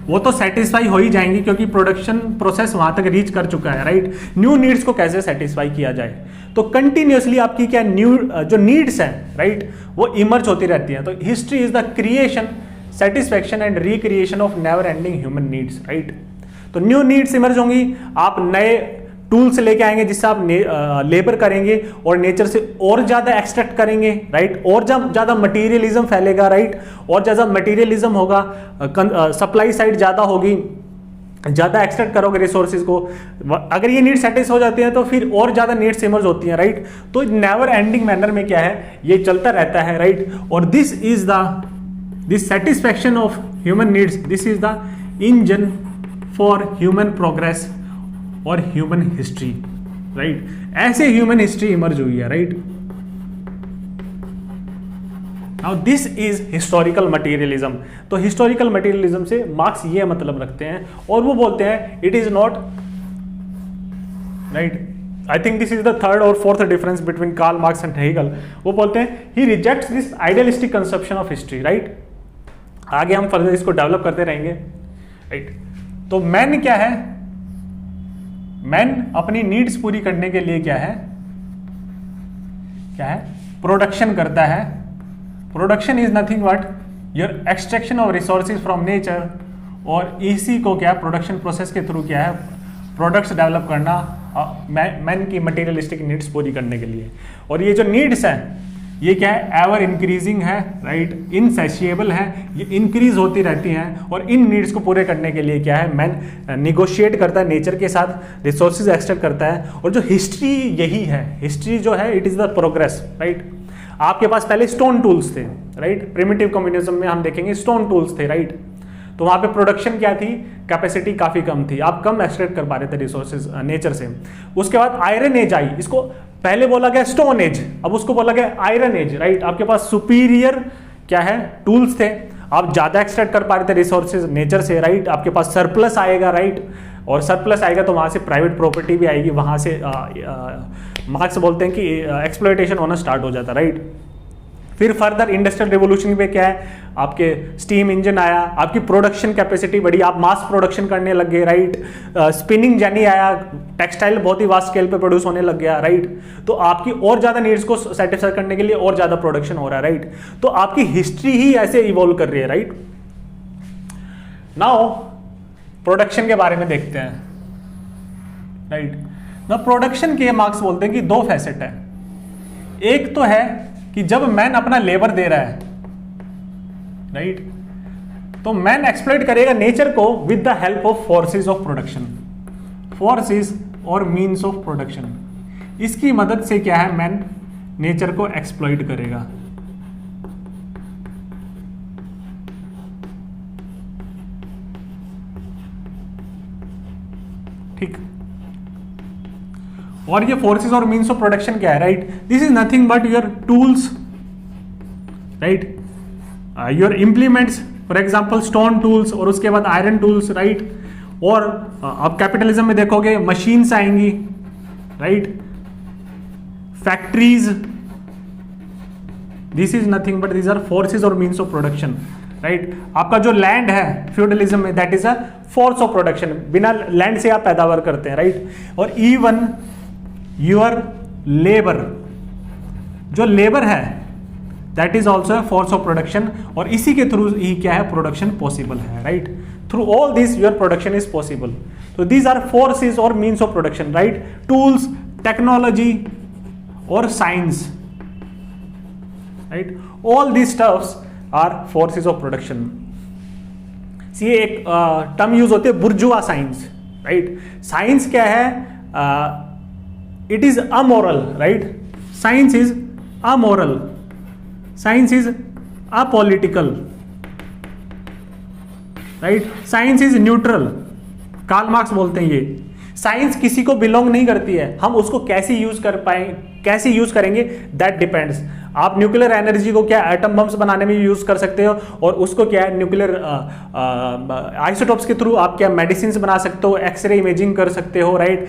वो तो सेटिस्फाई हो ही जाएंगी क्योंकि प्रोडक्शन प्रोसेस वहां तक रीच कर चुका है, राइट। न्यू नीड्स को कैसे सेटिस्फाई किया जाए, तो कंटिन्यूअसली आपकी क्या न्यू जो नीड्स हैं, राइट, वो इमर्ज होती रहती हैं। तो history is the creation, satisfaction and recreation of never ending human needs, right. तो न्यू नीड्स इमर्ज होंगी, आप नए टूल्स लेके आएंगे जिससे आप लेबर करेंगे और नेचर से और ज्यादा एक्सट्रैक्ट करेंगे, राइट। और जब ज्यादा मटीरियलिज्म फैलेगा, राइट, और ज्यादा मटीरियलिज्म होगा, सप्लाई साइड ज्यादा होगी, ज्यादा एक्सट्रैक्ट करोगे रिसोर्सेज को, अगर ये नीड सेटिस्फाई हो जाती है तो फिर और ज्यादा नीड्स इमर्ज होती हैं, राइट। तो नेवर एंडिंग मैनर में क्या है, ये चलता रहता है, राइट। और this is this satisfaction of human needs, this is the engine for human progress और ह्यूमन हिस्ट्री, राइट। ऐसे ह्यूमन हिस्ट्री इमर्ज हुई है, right. Now this is historical materialism. तो हिस्टोरिकल मटेरियलिज्म से मार्क्स ये मतलब रखते हैं और वो बोलते हैं it is not, right. I think this is the third और fourth difference between Karl Marx and Hegel. वो बोलते हैं he rejects this idealistic conception of history, right. आगे हम फर्दर इसको डेवलप करते रहेंगे, राइट। तो मैन क्या है, मैन अपनी नीड्स पूरी करने के लिए क्या है, प्रोडक्शन करता है। Production is nothing but your extraction of resources from nature, और इसी को क्या प्रोडक्शन प्रोसेस के थ्रू क्या है, प्रोडक्ट्स डेवलप करना मैन की मटेरियलिस्टिक नीड्स पूरी करने के लिए। और ये जो नीड्स हैं ये क्या है, एवर इंक्रीजिंग है, राइट, इनसैशिएबल है, ये इंक्रीज होती रहती हैं। और इन नीड्स को पूरे करने के लिए क्या है, मैन निगोशिएट करता है नेचर के साथ, रिसोर्सेज एक्सट्रैक्ट करता है। और जो हिस्ट्री यही है, हिस्ट्री जो है it is the progress, right. आपके पास पहले स्टोन टूल्स थे, राइट, प्रिमिटिव कम्युनिज्म में हम देखेंगे स्टोन टूल्स थे, राइट। तो वहां पे प्रोडक्शन क्या थी, कैपेसिटी काफी कम थी, आप कम एक्सट्रैक्ट कर पा रहे थे रिसोर्सेज नेचर से। उसके बाद आयरन एज आई, इसको पहले बोला गया स्टोन एज, अब उसको बोला गया आयरन एज, राइट। आपके पास सुपीरियर क्या है, टूल्स थे, आप ज्यादा एक्सट्रैक्ट कर पा रहे थे रिसोर्सेज नेचर से, राइट। आपके पास सरप्लस आएगा, राइट, और सरप्लस आएगा तो वहां से प्राइवेट प्रॉपर्टी भी आएगी, वहां से मार्क्स बोलते हैं कि एक्सप्लॉयटेशन होना स्टार्ट हो जाता, राइट। फिर फर्दर इंडस्ट्रियल रिवोल्यूशन पे क्या है, आपके स्टीम इंजन आया, आपकी प्रोडक्शन कैपेसिटी बढ़ी, आप मास प्रोडक्शन करने लग गए, राइट। स्पिनिंग जेनी आया, टेक्सटाइल बहुत ही वास्ट स्केल पे प्रोड्यूस होने लग गया, राइट। तो आपकी और ज्यादा नीड्स को सेटिस्फाई करने के लिए और ज्यादा प्रोडक्शन हो रहा है, राइट। तो आपकी हिस्ट्री ही ऐसे इवॉल्व कर रही है, राइट। नाउ प्रोडक्शन के बारे में देखते हैं, राइट। नाउ प्रोडक्शन के मार्क्स बोलते हैं कि दो फैसेट है। एक तो है कि जब मैन अपना लेबर दे रहा है, राइट, तो मैन एक्सप्लॉइट करेगा नेचर को with the help of forces of production, forces और मीन्स ऑफ प्रोडक्शन। इसकी मदद से क्या है, मैन नेचर को एक्सप्लॉइट करेगा। ठीक, और ये फोर्सेस और मीन्स ऑफ प्रोडक्शन क्या है, right, this is nothing but your tools, right, your implements, for example stone tools और उसके बाद आयरन टूल्स, राइट। और अब कैपिटलिज्म में देखोगे मशीन्स आएंगी, right, factories, this is nothing but these are forces और मीन्स ऑफ प्रोडक्शन, राइट। आपका जो लैंड है फ्यूडलिज्म में, that is a force of production, बिना लैंड से आप पैदावार करते हैं, राइट। और इवन योर लेबर, जो लेबर है that is also a force of production, और इसी के थ्रू ही क्या है, प्रोडक्शन पॉसिबल है, right. Through all this your production is possible. तो दीज आर फोर्सेस और means of production, right. Tools, technology और science, right, all these stuffs are forces of production. See एक टर्म यूज होती है बुर्जुआ science, right. Science क्या है, it is amoral, right, science is amoral, science is apolitical, right, science is neutral. Karl Marx बोलते हैं ये science किसी को बिलोंग नहीं करती है, हम उसको कैसे यूज कर पाए, कैसे यूज करेंगे, दैट डिपेंड्स। आप न्यूक्लियर एनर्जी को क्या एटम बम्स बनाने में यूज कर सकते हो, और उसको क्या है न्यूक्लियर आइसोटोप्स के थ्रू आप क्या मेडिसिन बना सकते हो, एक्सरे इमेजिंग कर सकते हो, राइट।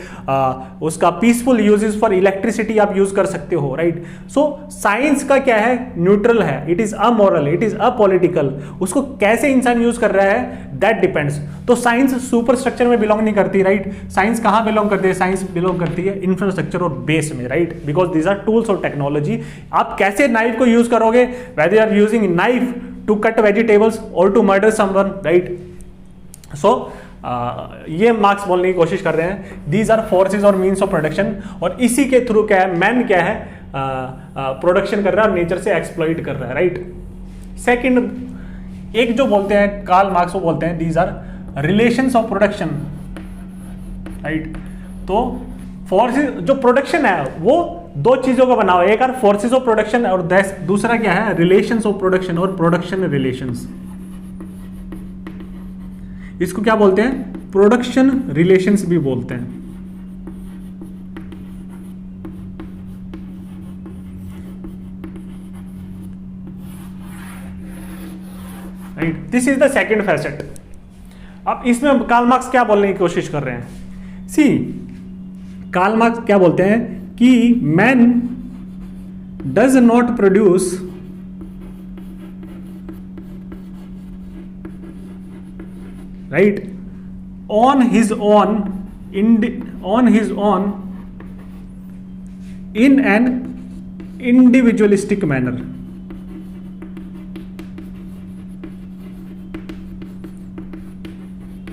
उसका पीसफुल यूजेस फॉर इलेक्ट्रिसिटी आप यूज कर सकते हो, राइट। सो साइंस का क्या है, न्यूट्रल है, it is amoral, it is apolitical. उसको कैसे इंसान यूज कर रहा है दैट डिपेंड्स। तो साइंस सुपर स्ट्रक्चर में बिलोंग नहीं करती, राइट। साइंस कहां बिलोंग करती है, साइंस बिलोंग करती है इंफ्रास्ट्रक्चर और बेस में, right, because these are tools और टेक्नोलॉजी। आप कैसे नाइफ को यूज करोगे, whether you are using knife to cut vegetables और to murder someone, right. So ये मार्क्स बोलने की कोशिश कर रहे हैं, दीज आर फोर्सेस और मीन्स ऑफ प्रोडक्शन, और इसी के थ्रू क्या है, मैन क्या है, प्रोडक्शन कर रहा है और नेचर से एक्सप्लॉइट कर रहा है, राइट। सेकंड, एक जो बोलते हैं कार्ल मार्क्स, वो बोलते हैं these are relations of production, right. तो फोर्सेस, जो प्रोडक्शन है वो दो चीजों का बना हुआ है, एक आर फोर्सेस ऑफ प्रोडक्शन और दूसरा क्या है, रिलेशंस ऑफ प्रोडक्शन और प्रोडक्शन रिलेशंस। इसको क्या बोलते हैं, प्रोडक्शन रिलेशंस भी बोलते हैं, right. This is the second facet. अब इसमें कार्ल मार्क्स क्या बोलने की कोशिश कर रहे हैं, सी कार्ल मार्क्स क्या बोलते हैं कि man does not produce right on his own in an individualistic manner,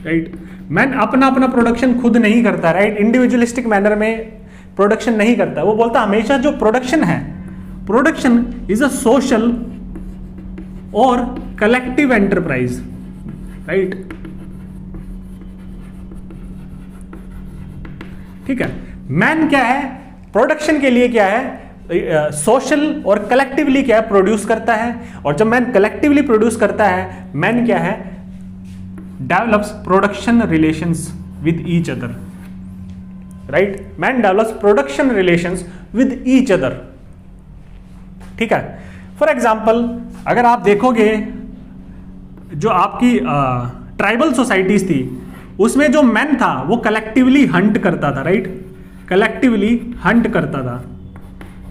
right. Man अपना प्रोडक्शन खुद नहीं करता, राइट, इंडिविजुअलिस्टिक मैनर में प्रोडक्शन नहीं करता। वो बोलता हमेशा जो प्रोडक्शन है, प्रोडक्शन इज अ सोशल और कलेक्टिव एंटरप्राइज, राइट। ठीक है, मैन क्या है, प्रोडक्शन के लिए क्या है, सोशल और कलेक्टिवली क्या है, प्रोड्यूस करता है। और जब मैन कलेक्टिवली प्रोड्यूस करता है, मैन क्या है, develops production relations with each other, right. Man develops production relations with each other, ठीक है। फॉर एग्जाम्पल, अगर आप देखोगे जो आपकी ट्राइबल सोसाइटीज थी, उसमें जो मैन था वो कलेक्टिवली हंट करता था, राइट, कलेक्टिवली हंट करता था।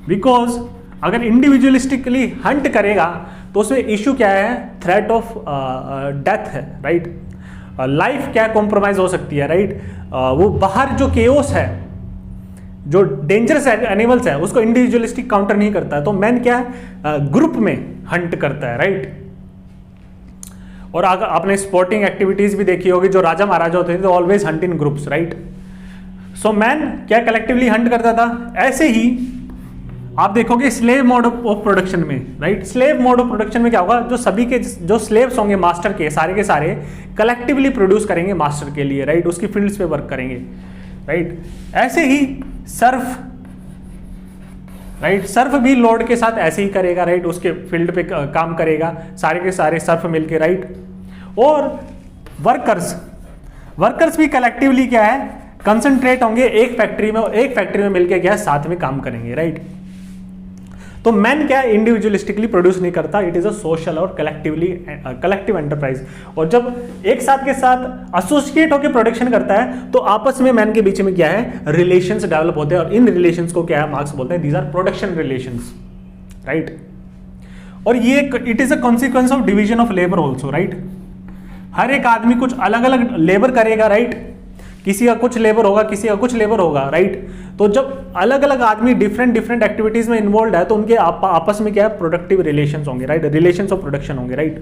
बिकॉज अगर इंडिविजुअलिस्टिकली हंट करेगा तो उसमें इश्यू क्या है, थ्रेट ऑफ डेथ है, राइट। लाइफ क्या कॉम्प्रोमाइज हो सकती है, राइट। वो बाहर जो केओस है, जो डेंजरस एनिमल्स है, उसको इंडिविजुअलिस्टिक काउंटर नहीं करता है। तो मैन क्या ग्रुप में हंट करता है, राइट। और अगर आपने स्पोर्टिंग एक्टिविटीज भी देखी होगी, जो राजा महाराजा होते थे तो ऑलवेज हंट इन ग्रुप्स, राइट। सो मैन क्या कलेक्टिवली हंट करता था। ऐसे ही आप देखोगे स्लेव मोड ऑफ प्रोडक्शन में, right, slave mode of production में क्या होगा, जो सभी के जो स्लेव्स होंगे मास्टर के सारे कलेक्टिवली प्रोड्यूस करेंगे मास्टर के लिए, राइट, उसकी फील्ड्स पे वर्क करेंगे, राइट। ऐसे ही सर्फ, राइट, सर्फ भी लोड के साथ ऐसे ही करेगा, राइट, उसके फील्ड पे काम करेगा सारे के सारे सर्फ मिलके, राइट। और वर्कर्स भी कलेक्टिवली क्या है, कंसंट्रेट होंगे एक फैक्ट्री में, और एक फैक्ट्री में मिलके क्या है, साथ में काम करेंगे, राइट। तो मैन क्या है, इंडिविजुअलिस्टिकली प्रोड्यूस नहीं करता, इट इज अ सोशल और कलेक्टिव एंटरप्राइज। और जब एक साथ के साथ एसोसिएट होकर प्रोडक्शन करता है तो आपस में मैन के बीच में क्या है, रिलेशंस डेवलप होते हैं, और इन रिलेशंस को क्या है, मार्क्स बोलते हैं, these are production relations, right. और ये it is a consequence of division of labour also, right. हर एक आदमी कुछ अलग अलग लेबर करेगा, राइट, किसी का कुछ लेबर होगा, किसी का कुछ लेबर होगा, राइट। तो जब अलग अलग आदमी डिफरेंट एक्टिविटीज में इन्वॉल्व है तो उनके आपस में क्या है, प्रोडक्टिव रिलेशंस होंगे, राइट, रिलेशंस ऑफ प्रोडक्शन होंगे, राइट।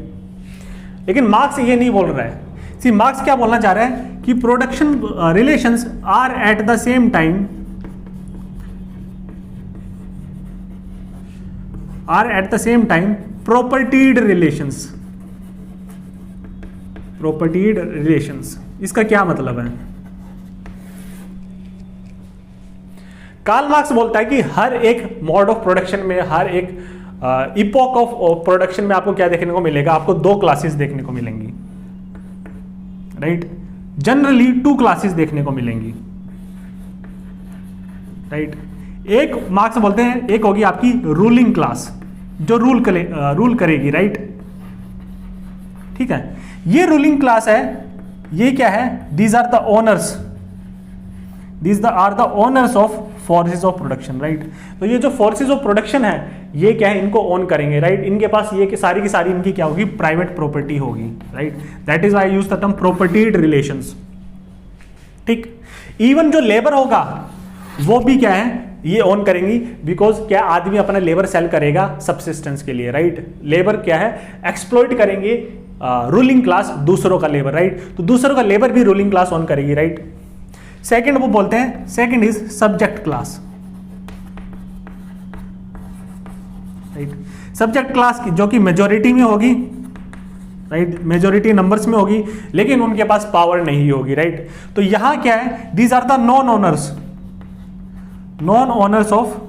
लेकिन मार्क्स ये नहीं बोल रहा है, सी मार्क्स क्या बोलना चाह रहा है कि production relations are at the same time propertied relations. इसका क्या मतलब है, कार्ल मार्क्स बोलता है कि हर एक मोड ऑफ प्रोडक्शन में, हर एक इपोक ऑफ प्रोडक्शन में आपको क्या देखने को मिलेगा, आपको दो क्लासेस देखने को मिलेंगी, राइट। जनरली 2 क्लासेस देखने को मिलेंगी, राइट। एक मार्क्स बोलते हैं, एक होगी आपकी रूलिंग क्लास जो रूल करेगी, राइट, ठीक है। ये रूलिंग क्लास है, ये क्या है, these are the owners of forces of production, right. तो ये जो फोर्सेज ऑफ प्रोडक्शन है ये क्या है, इनको ओन करेंगे, राइट। इनके पास ये सारी की सारी इनकी क्या होगी, प्राइवेट प्रॉपर्टी होगी, right. That is I use the term propertied relations, ठीक। इवन जो लेबर होगा वो भी क्या है, ये ओन करेंगी, बिकॉज क्या आदमी अपना लेबर सेल करेगा सब्सिस्टेंस के लिए, राइट। लेबर क्या है, एक्सप्लॉइट करेंगे रूलिंग क्लास दूसरों का लेबर, राइट। तो दूसरों का लेबर भी रूलिंग क्लास ओन करेगी, राइट। सेकंड वो बोलते हैं, second is subject class, right. Subject class जो कि मेजॉरिटी में होगी, राइट, मेजॉरिटी नंबर्स में होगी, लेकिन उनके पास पावर नहीं होगी, राइट। तो यहां क्या है, these are the non owners of,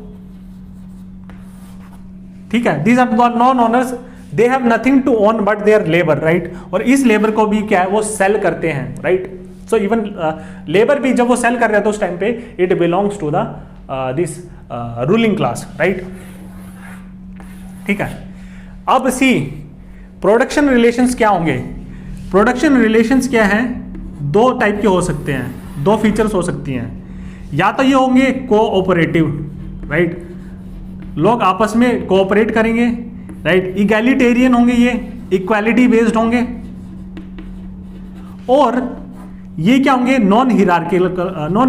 ठीक है, these are the non owners, they have nothing to own but their labour, right. और इस लेबर को भी क्या है, वो सेल करते हैं, राइट। सो इवन लेबर भी जब वो सेल कर रहे थे उस टाइम पे, it belongs to the this ruling class, right, ठीक है। अब सी प्रोडक्शन रिलेशंस क्या होंगे, प्रोडक्शन रिलेशंस क्या हैं, 2 टाइप के हो सकते हैं, 2 फीचर्स हो सकती हैं। या तो ये होंगे कोऑपरेटिव, राइट, लोग आपस में कोऑपरेट करेंगे, राइट। इगैलिटेरियन होंगे, ये इक्वालिटी बेस्ड होंगे। और ये क्या होंगे, नॉन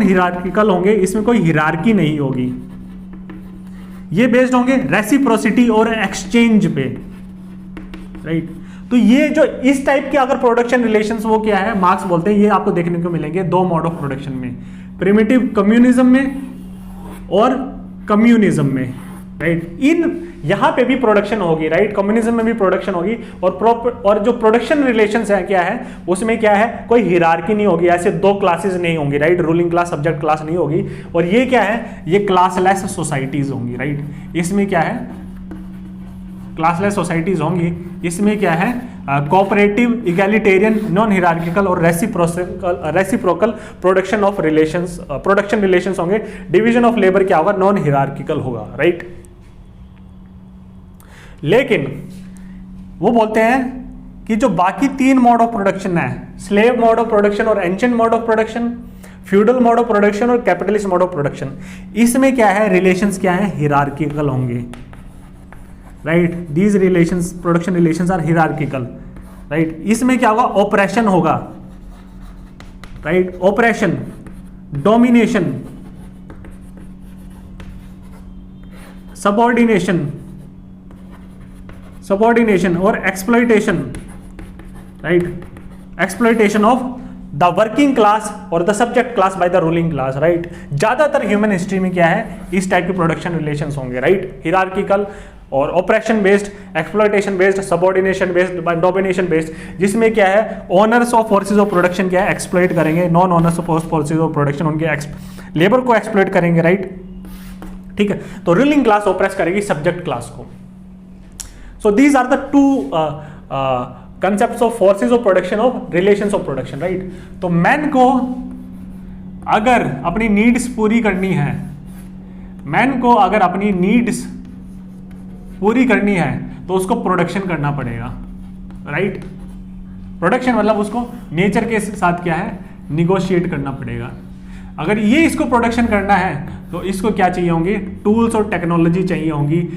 हिरार्किकल होंगे, इसमें कोई हिरार्की नहीं होगी। ये बेस्ड होंगे रेसिप्रोसिटी और एक्सचेंज पे, राइट। तो ये जो इस टाइप के अगर प्रोडक्शन रिलेशंस, वो क्या है, मार्क्स बोलते हैं, ये आपको देखने को मिलेंगे 2 मोड ऑफ प्रोडक्शन में, प्रिमिटिव कम्युनिज्म में और कम्युनिज्म में, राइट। इन यहां पे भी प्रोडक्शन होगी, राइट, कम्युनिज्म में भी प्रोडक्शन होगी। और जो प्रोडक्शन रिलेशंस है क्या है, उसमें क्या है, कोई हिरार्की नहीं होगी, ऐसे 2 क्लासेस नहीं होंगी, right, ruling class subject class नहीं होगी। और ये क्या है, ये क्लासलेस सोसाइटीज होंगी, राइट। इसमें क्या है, क्लासलेस सोसाइटीज होंगी, इसमें क्या है, कोऑपरेटिव, इगैलिटेरियन, नॉन हिरार्किकल और रेसिप्रोकल प्रोडक्शन रिलेशंस होंगे। डिवीजन ऑफ लेबर क्या होगा, नॉन हिरार्किकल होगा, राइट। लेकिन वो बोलते हैं कि जो बाकी 3 मोड ऑफ प्रोडक्शन है, स्लेव मोड ऑफ प्रोडक्शन और ancient mode of production, feudal mode of production और कैपिटलिस्ट मोड ऑफ प्रोडक्शन, इसमें क्या है, रिलेशंस क्या है, हिरार्किकल होंगे, right. These relations, production relations are hierarchical, right. इसमें क्या होगा, ऑपरेशन होगा, राइट, ऑपरेशन, डोमिनेशन, सबऑर्डिनेशन और exploitation, right, exploitation of the working class और the subject class by the ruling class, right. ज्यादातर ह्यूमन हिस्ट्री में क्या है, इस टाइप के प्रोडक्शन रिलेशंस होंगे, राइट। हिरार्किकल और oppression based, exploitation based, subordination based, domination based, जिसमें क्या है owners of forces of production क्या है, एक्सप्लॉइट करेंगे, non owners of forces of production उनके लेबर को एक्सप्लॉइट करेंगे, राइट। ठीक है, तो रूलिंग क्लास ऑपरेस करेगी सब्जेक्ट क्लास को। So these are the two concepts of forces of production of relations of production, right. तो मैन को अगर अपनी नीड्स पूरी करनी है, मैन को अगर अपनी नीड्स पूरी करनी है तो उसको प्रोडक्शन करना पड़ेगा, राइट। प्रोडक्शन मतलब उसको नेचर के साथ क्या है, निगोशिएट करना पड़ेगा। अगर ये इसको प्रोडक्शन करना है तो इसको क्या चाहिए होंगे, टूल्स और टेक्नोलॉजी चाहिए होंगी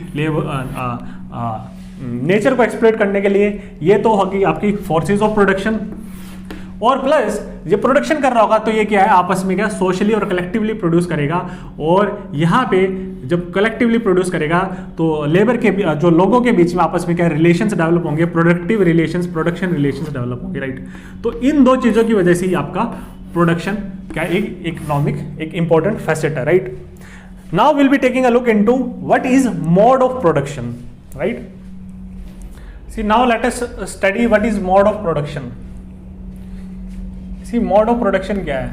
नेचर को एक्सप्लॉइट करने के लिए। ये तो होगी आपकी फोर्सेज ऑफ प्रोडक्शन, और प्लस ये प्रोडक्शन कर रहा होगा तो ये क्या है, आपस में क्या सोशली और कलेक्टिवली प्रोड्यूस करेगा। और यहाँ पे जब कलेक्टिवली प्रोड्यूस करेगा तो लेबर के जो लोगों के बीच में आपस में क्या रिलेशंस डेवलप होंगे, productive relations, production relations develop होंगे, राइट। तो इन दो चीजों की वजह से ही आपका प्रोडक्शन क्या एक इकोनॉमिक एक इंपॉर्टेंट फैसेट है, right. Now will be taking a look into what is mode of production, right. See now let us study what is mode of production. See mode of production क्या है,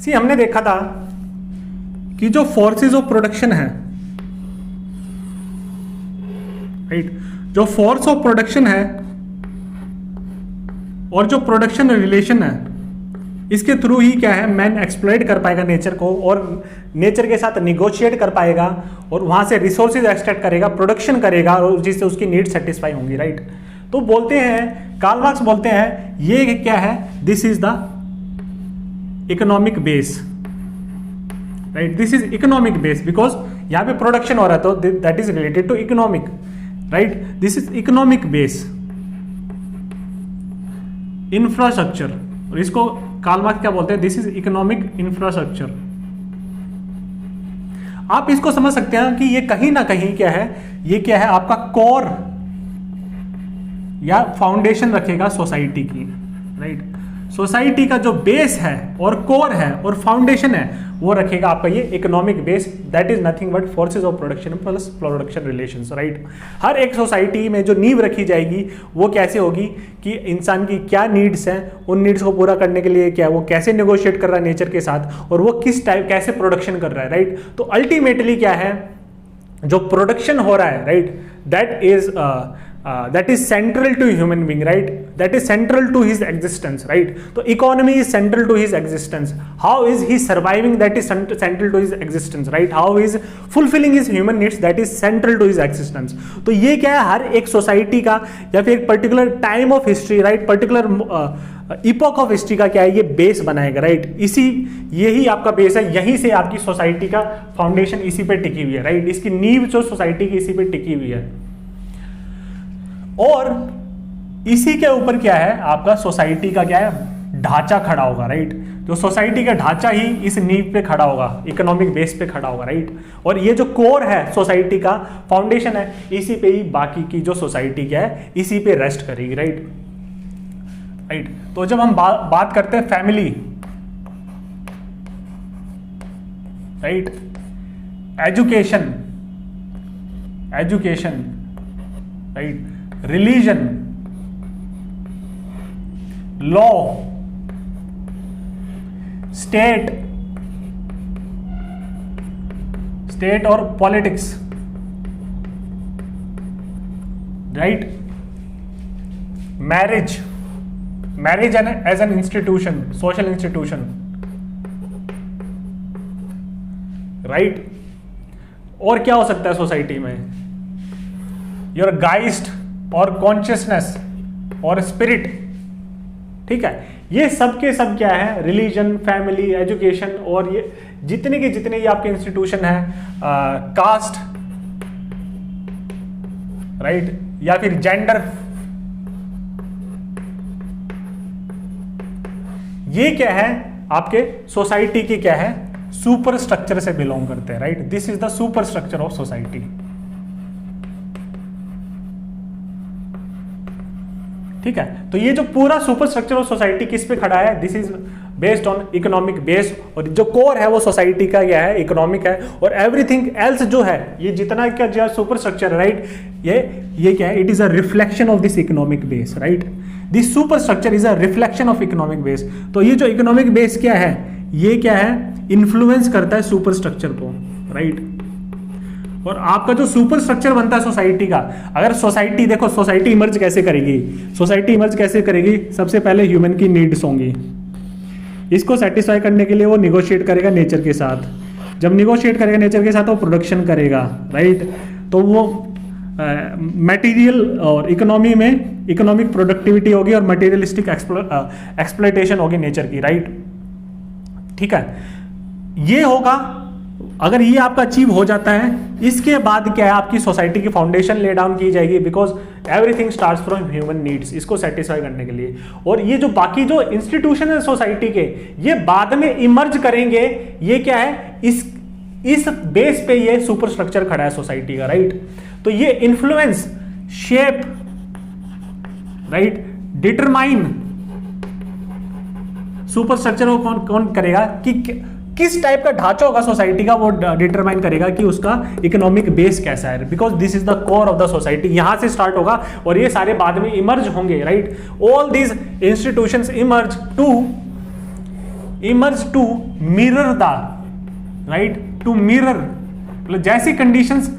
see हमने देखा था कि जो forces of production है, right, जो force of production है और जो प्रोडक्शन रिलेशन है, इसके थ्रू ही क्या है, मैन एक्सप्लॉइट कर पाएगा नेचर को और नेचर के साथ निगोशिएट कर पाएगा और वहां से रिसोर्सेज एक्सट्रैक्ट करेगा, प्रोडक्शन करेगा और जिससे उसकी नीड सेटिस्फाई होंगी, राइट। तो बोलते हैं, कार्ल मार्क्स बोलते हैं ये क्या है, this is the economic base, right. This is economic base because यहां पे प्रोडक्शन हो रहा है तो that is related to economic, right. This is economic base infrastructure, और इसको कार्ल मार्क्स क्या बोलते हैं, दिस इज इकोनॉमिक इंफ्रास्ट्रक्चर। आप इसको समझ सकते हैं कि ये कहीं ना कहीं क्या है, ये क्या है आपका कोर या फाउंडेशन रखेगा सोसाइटी की, राइट। सोसाइटी का जो बेस है और कोर है और फाउंडेशन है वो रखेगा आपका ये economic base, that is nothing but forces of production plus production relations, right. हर एक सोसाइटी में जो नींव रखी जाएगी वो कैसे होगी कि इंसान की क्या नीड्स हैं, उन नीड्स को पूरा करने के लिए क्या वो कैसे नेगोशिएट कर रहा है नेचर के साथ और वो किस टाइप कैसे प्रोडक्शन कर रहा है, राइट। तो अल्टीमेटली क्या है, जो प्रोडक्शन हो रहा है, right, that is central to human being, right, that is central to his existence, right. तो economy is central to his existence. How is he surviving, that is central to his existence, right. How is fulfilling his human needs, that is central to his existence. तो ये क्या है, हर एक society का या फिर एक particular time of history, right, particular epoch of history का क्या है, ये बेस बनाएगा, राइट। इसी यही आपका बेस है, यहीं से आपकी सोसाइटी का फाउंडेशन इसी पे टिकी हुई है, राइट। इसकी नींव जो सोसाइटी की इसी पे टिकी हुई है और इसी के ऊपर क्या है आपका सोसाइटी का क्या है ढांचा खड़ा होगा, राइट। जो सोसाइटी का ढांचा ही इस नींव पे खड़ा होगा, इकोनॉमिक बेस पे खड़ा होगा, राइट। और ये जो कोर है सोसाइटी का, फाउंडेशन है, इसी पे ही बाकी की जो सोसाइटी क्या है इसी पे रेस्ट करेगी, राइट, राइट। तो जब हम बात करते हैं family, right, education, right, religion, law, state और politics, right, marriage as an institution, social institution, right. और क्या हो सकता है सोसाइटी में, योर गाइस्ट और कॉन्शियसनेस और स्पिरिट, ठीक है। ये सब के सब क्या है, रिलीजन, फैमिली, एजुकेशन और ये जितने के जितने ये आपके इंस्टीट्यूशन है, कास्ट, राइट, या फिर जेंडर, ये क्या है आपके सोसाइटी की क्या है, सुपर स्ट्रक्चर से बिलोंग करते हैं, right. This is the super structure of society. ठीक है, तो ये जो पूरा सुपर स्ट्रक्चर ऑफ सोसाइटी किस पे खड़ा है, this is based on economic base, और जो कोर है वो सोसाइटी का क्या है, इकोनॉमिक है, और एवरीथिंग एल्स जो है, ये जितना क्या जो सुपर स्ट्रक्चर है, राइट, ये क्या है, it is a reflection of this economic base, right. This super structure is a reflection of economic base. तो ये जो इकोनॉमिक बेस क्या है, ये क्या है, इन्फ्लुएंस करता है सुपर स्ट्रक्चर को, राइट। और आपका जो सुपर स्ट्रक्चर बनता है सोसाइटी का, अगर सोसाइटी देखो, सोसाइटी इमर्ज कैसे करेगी, सोसाइटी इमर्ज कैसे करेगी, सबसे पहले ह्यूमन की नीड्स होंगी, इसको सेटिस्फाई करने के लिए वो निगोशिएट करेगा नेचर के साथ, जब निगोशिएट करेगा नेचर के साथ वो प्रोडक्शन करेगा, राइट। तो वो मटेरियल और इकोनॉमी में इकोनॉमिक प्रोडक्टिविटी होगी और मटेरियलिस्टिक एक्सप्लॉयटेशन होगी नेचर की, राइट। ठीक है, ये होगा। अगर ये आपका अचीव हो जाता है, इसके बाद क्या है, आपकी सोसाइटी की फाउंडेशन ले डाउन की जाएगी, because everything starts from human needs, इसको सेटिस्फाई करने के लिए। और ये जो बाकी जो इंस्टीट्यूशन है सोसाइटी के, ये बाद में इमर्ज करेंगे। ये क्या है, इस बेस पे ये सुपर स्ट्रक्चर खड़ा है सोसाइटी का, राइट। तो ये influence, shape, right, determine super structure को कौन करेगा, कि किस टाइप का ढांचा होगा सोसाइटी का, वो डिटरमाइन करेगा कि उसका इकोनॉमिक बेस कैसा है, because this is the core of the society. यहां से स्टार्ट होगा और ये सारे बाद में इमर्ज होंगे, right. All these institutions emerge to mirror the, right, to mirror, मतलब जैसी कंडीशंस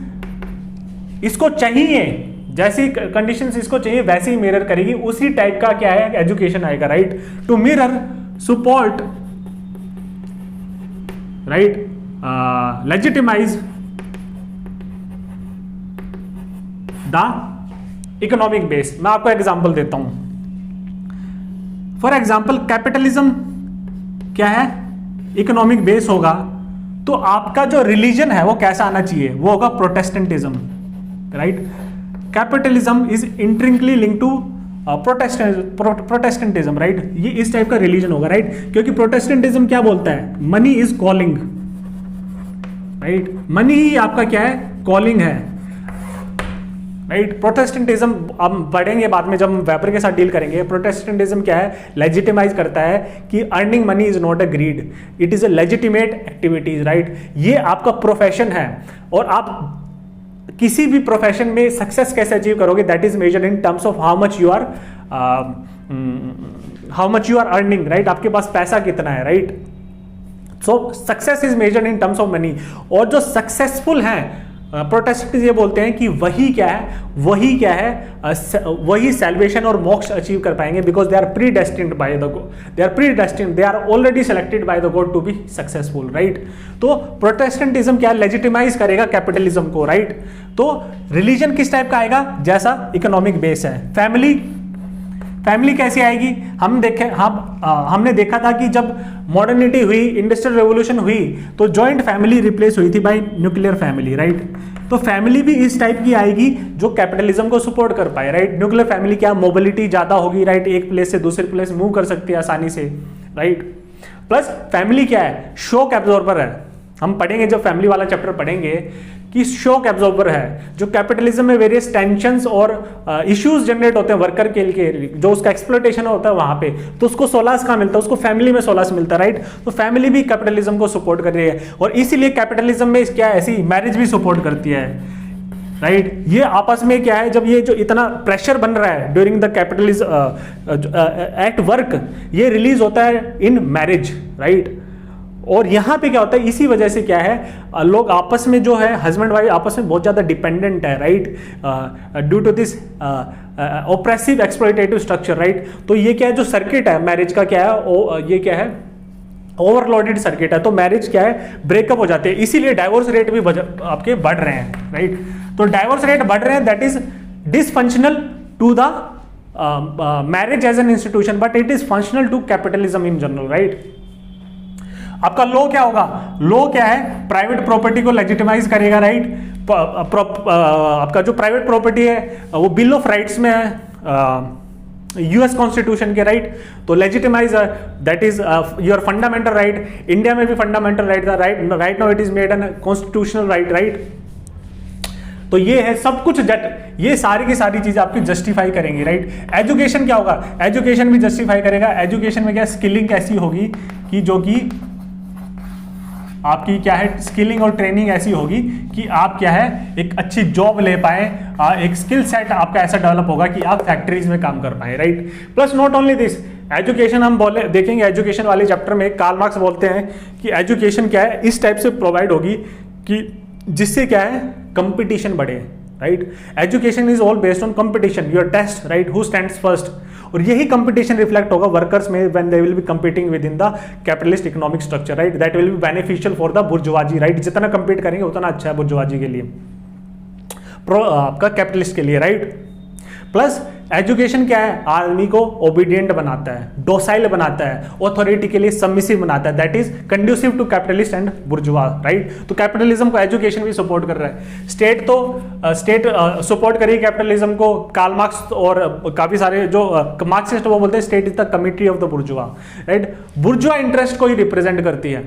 इसको चाहिए, जैसी कंडीशंस इसको चाहिए वैसे ही मिरर करेगी, उसी टाइप का क्या है, एजुकेशन आएगा, right. To mirror, support, right, legitimize the economic base. मैं आपको एग्जांपल देता हूं। फॉर एग्जांपल, कैपिटलिज्म क्या है, इकोनॉमिक बेस होगा, तो आपका जो रिलीजन है वो कैसा आना चाहिए, वो होगा Protestantism, right. Capitalism is intrinsically link to Protestantism, right. ये इस टाइप का रिलीजन होगा, राइट, क्योंकि प्रोटेस्टेंटिज्म क्या बोलता है, money is calling, right. Money ही आपका क्या है, कॉलिंग है, राइट। प्रोटेस्टेंटिज्म अब बढ़ेंगे बाद में जब हम वेबर के साथ डील करेंगे। प्रोटेस्टेंटिज्म क्या है, लेजिटिमाइज करता है कि earning money is not a greed, it is a legitimate activities, right. ये आपका प्रोफेशन है, और आप किसी भी प्रोफेशन में सक्सेस कैसे अचीव करोगे, that is measured in terms of how much you are earning, right. आपके पास पैसा कितना है, right. So success is measured in terms of money. और जो सक्सेसफुल हैं, प्रोटेस्टेंट्स ये बोलते हैं कि वही क्या है, वही सैल्वेशन और मोक्ष अचीव कर पाएंगे, because they are predestined by the God, they are already selected by the God to be successful, right. तो प्रोटेस्टेंटिज्म क्या लेजिटिमाइज करेगा कैपिटलिज्म को, राइट। तो रिलीजन किस टाइप का आएगा, जैसा इकोनॉमिक बेस है। फैमिली कैसी आएगी, हमने देखा था कि जब मॉडर्निटी हुई, इंडस्ट्रियल रेवोल्यूशन हुई, तो जॉइंट फैमिली रिप्लेस हुई थी बाय न्यूक्लियर फैमिली, राइट। तो फैमिली भी इस टाइप की आएगी जो कैपिटलिज्म को सपोर्ट कर पाए, राइट। न्यूक्लियर फैमिली क्या, मोबिलिटी ज्यादा होगी, राइट, एक प्लेस से दूसरे प्लेस मूव कर सकती है आसानी से, राइट। प्लस फैमिली क्या है, शॉक एब्जॉर्बर है। हम पढ़ेंगे जब फैमिली वाला चैप्टर पढ़ेंगे कि शॉक एब्जॉर्बर है, जो कैपिटलिज्म में वेरियस टेंशंस और इश्यूज जनरेट होते हैं वर्कर के लिए, जो उसका एक्सप्लॉयटेशन होता है वहां पे, तो उसको सोलास कहाँ मिलता है, उसको फैमिली में सोलास मिलता है, राइट। तो फैमिली भी कैपिटलिज्म को सपोर्ट कर रही है, और इसीलिए कैपिटलिज्म में क्या ऐसी मैरिज भी सपोर्ट करती है, राइट। ये आपस में क्या है, जब ये जो इतना प्रेशर बन रहा है during the capitalism at work, ये रिलीज होता है इन मैरिज, राइट। और यहाँ पे क्या होता है, इसी वजह से क्या है, लोग आपस में जो है हस्बैंड वाइफ आपस में बहुत ज़्यादा डिपेंडेंट है, right, due to this oppressive exploitative structure, right. तो ये क्या है, जो सर्किट है मैरिज का क्या है, ये क्या है, ओवरलोडेड सर्किट है। तो मैरिज क्या है, ब्रेकअप हो जाते हैं, इसीलिए डाइवोर्स रेट भी आपके बढ़ रहे हैं, राइट। तो डाइवोर्स रेट बढ़ रहे हैं, that is dysfunctional to the marriage as an institution, but it is functional to capitalism in general, right. आपका लॉ क्या होगा, लॉ क्या है, प्राइवेट प्रॉपर्टी को लेजिटिमाइज करेगा, राइट। आपका जो प्राइवेट प्रॉपर्टी है वो बिल ऑफ राइट्स में है, यूएस कॉन्स्टिट्यूशन के, राइट। तो legitimise that is your fundamental right. India में भी फंडामेंटल राइट था, right now it is made an constitutional right, right. तो ये है सब कुछ, ये सारी की सारी चीजें आपकी जस्टिफाई करेंगी, राइट। एजुकेशन क्या होगा, एजुकेशन भी जस्टिफाई करेगा। एजुकेशन में क्या स्किलिंग कैसी होगी कि जो कि आपकी क्या है, स्किलिंग और ट्रेनिंग ऐसी होगी कि आप क्या है एक अच्छी जॉब ले पाए, एक स्किल सेट आपका ऐसा डेवलप होगा कि आप फैक्ट्रीज में काम कर पाए, right. Plus not only this, education हम देखेंगे एजुकेशन वाले चैप्टर में कार्ल मार्क्स बोलते हैं कि एजुकेशन क्या है इस टाइप से प्रोवाइड होगी कि जिससे क्या है कंपटीशन बढ़े, right. Education is all based on competition, your test, right, who stands first. और यही कंपटीशन रिफ्लेक्ट होगा वर्कर्स में when they will be competing within the capitalist economic structure, right. That will be beneficial for the bourgeoisie, right. जितना compete करेंगे उतना अच्छा है bourgeoisie के लिए, आपका कैपिटलिस्ट के लिए, राइट। प्लस एजुकेशन क्या है, आर्मी को ओबीडियंट बनाता है, डोसाइल बनाता है, ऑथोरिटी के लिए सबमिसिव बनाता है, that is conducive to capitalist and bourgeois, right. तो कैपिटलिज्म को एजुकेशन भी सपोर्ट कर रहा है। स्टेट तो स्टेट सपोर्ट करेगी कैपिटलिज्म को। कार्ल मार्क्स और काफी सारे जो मार्क्सिस्ट वो बोलते हैं state is the committee of the bourgeois, right. Bourgeois interest को ही रिप्रेजेंट करती है,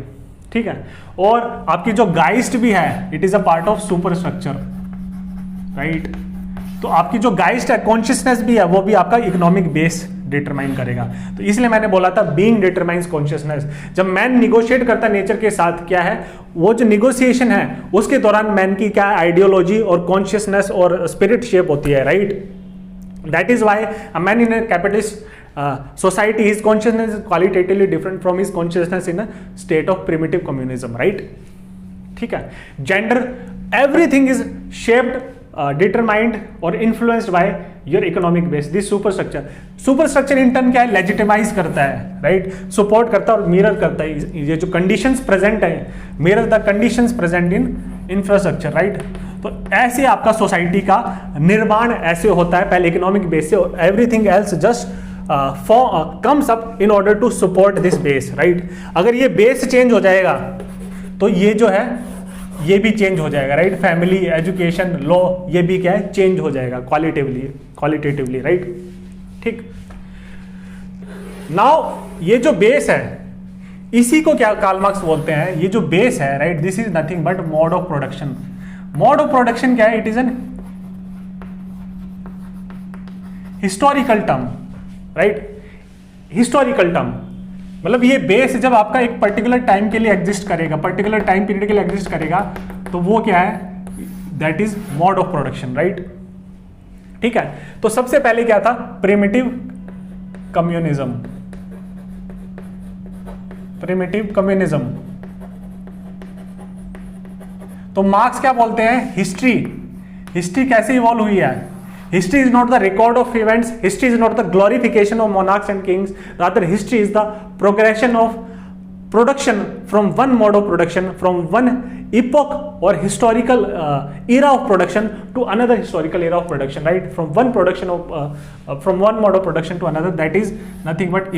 ठीक है। और आपकी जो गाइस्ट भी है, it is a part of super structure, right. तो आपकी जो गाइस्ट है, कॉन्शियसनेस भी है, वो भी आपका इकोनॉमिक बेस डिटरमाइन करेगा। तो इसलिए मैंने बोला था बीइंग डिटरमाइंस कॉन्शियसनेस। जब मैन निगोशिएट करता है नेचर के साथ, क्या है वो जो निगोशिएशन है उसके दौरान मैन की क्या आइडियोलॉजी और कॉन्शियसनेस और स्पिरिट शेप होती है, right. That is why a man in a capitalist society his consciousness is qualitatively different from his consciousness in a state of primitive communism, right. ठीक है। Gender, everything is shaped, determined और influenced by your economic base, this super structure. Super structure in turn क्या है, legitimise करता है, right, support करता है और मिरर करता है ये जो कंडीशंस प्रेजेंट है, mirror the conditions present in infrastructure, right. तो ऐसे आपका सोसाइटी का निर्माण ऐसे होता है पहले इकोनॉमिक बेस से, और everything else just comes up in order to support this base, right. अगर ये बेस चेंज हो जाएगा तो ये जो है ये भी चेंज हो जाएगा, राइट। फैमिली, एजुकेशन, लॉ, ये भी क्या है चेंज हो जाएगा क्वालिटेटिवली, राइट। ठीक। नाउ ये जो बेस है इसी को क्या कार्ल मार्क्स बोलते हैं, ये जो बेस है, right, this is nothing but mode of production. Mode of production क्या है, it is N historical term, right. Historical term मतलब ये बेस जब आपका एक पर्टिकुलर टाइम के लिए एग्जिस्ट करेगा, पर्टिकुलर टाइम पीरियड के लिए एग्जिस्ट करेगा, तो वो क्या है, that is mode of production, right. ठीक है। तो सबसे पहले क्या था, प्रिमिटिव कम्युनिज्म, प्रिमिटिव कम्युनिज्म। तो मार्क्स क्या बोलते हैं, हिस्ट्री, हिस्ट्री कैसे इवॉल्व हुई है। History is not the record of events. History is not the glorification of monarchs and kings. Rather, history is the progression of production from one mode of production, from one epoch or historical era of production to another historical era of production. Right? From one production of from one mode of production to another. That is nothing but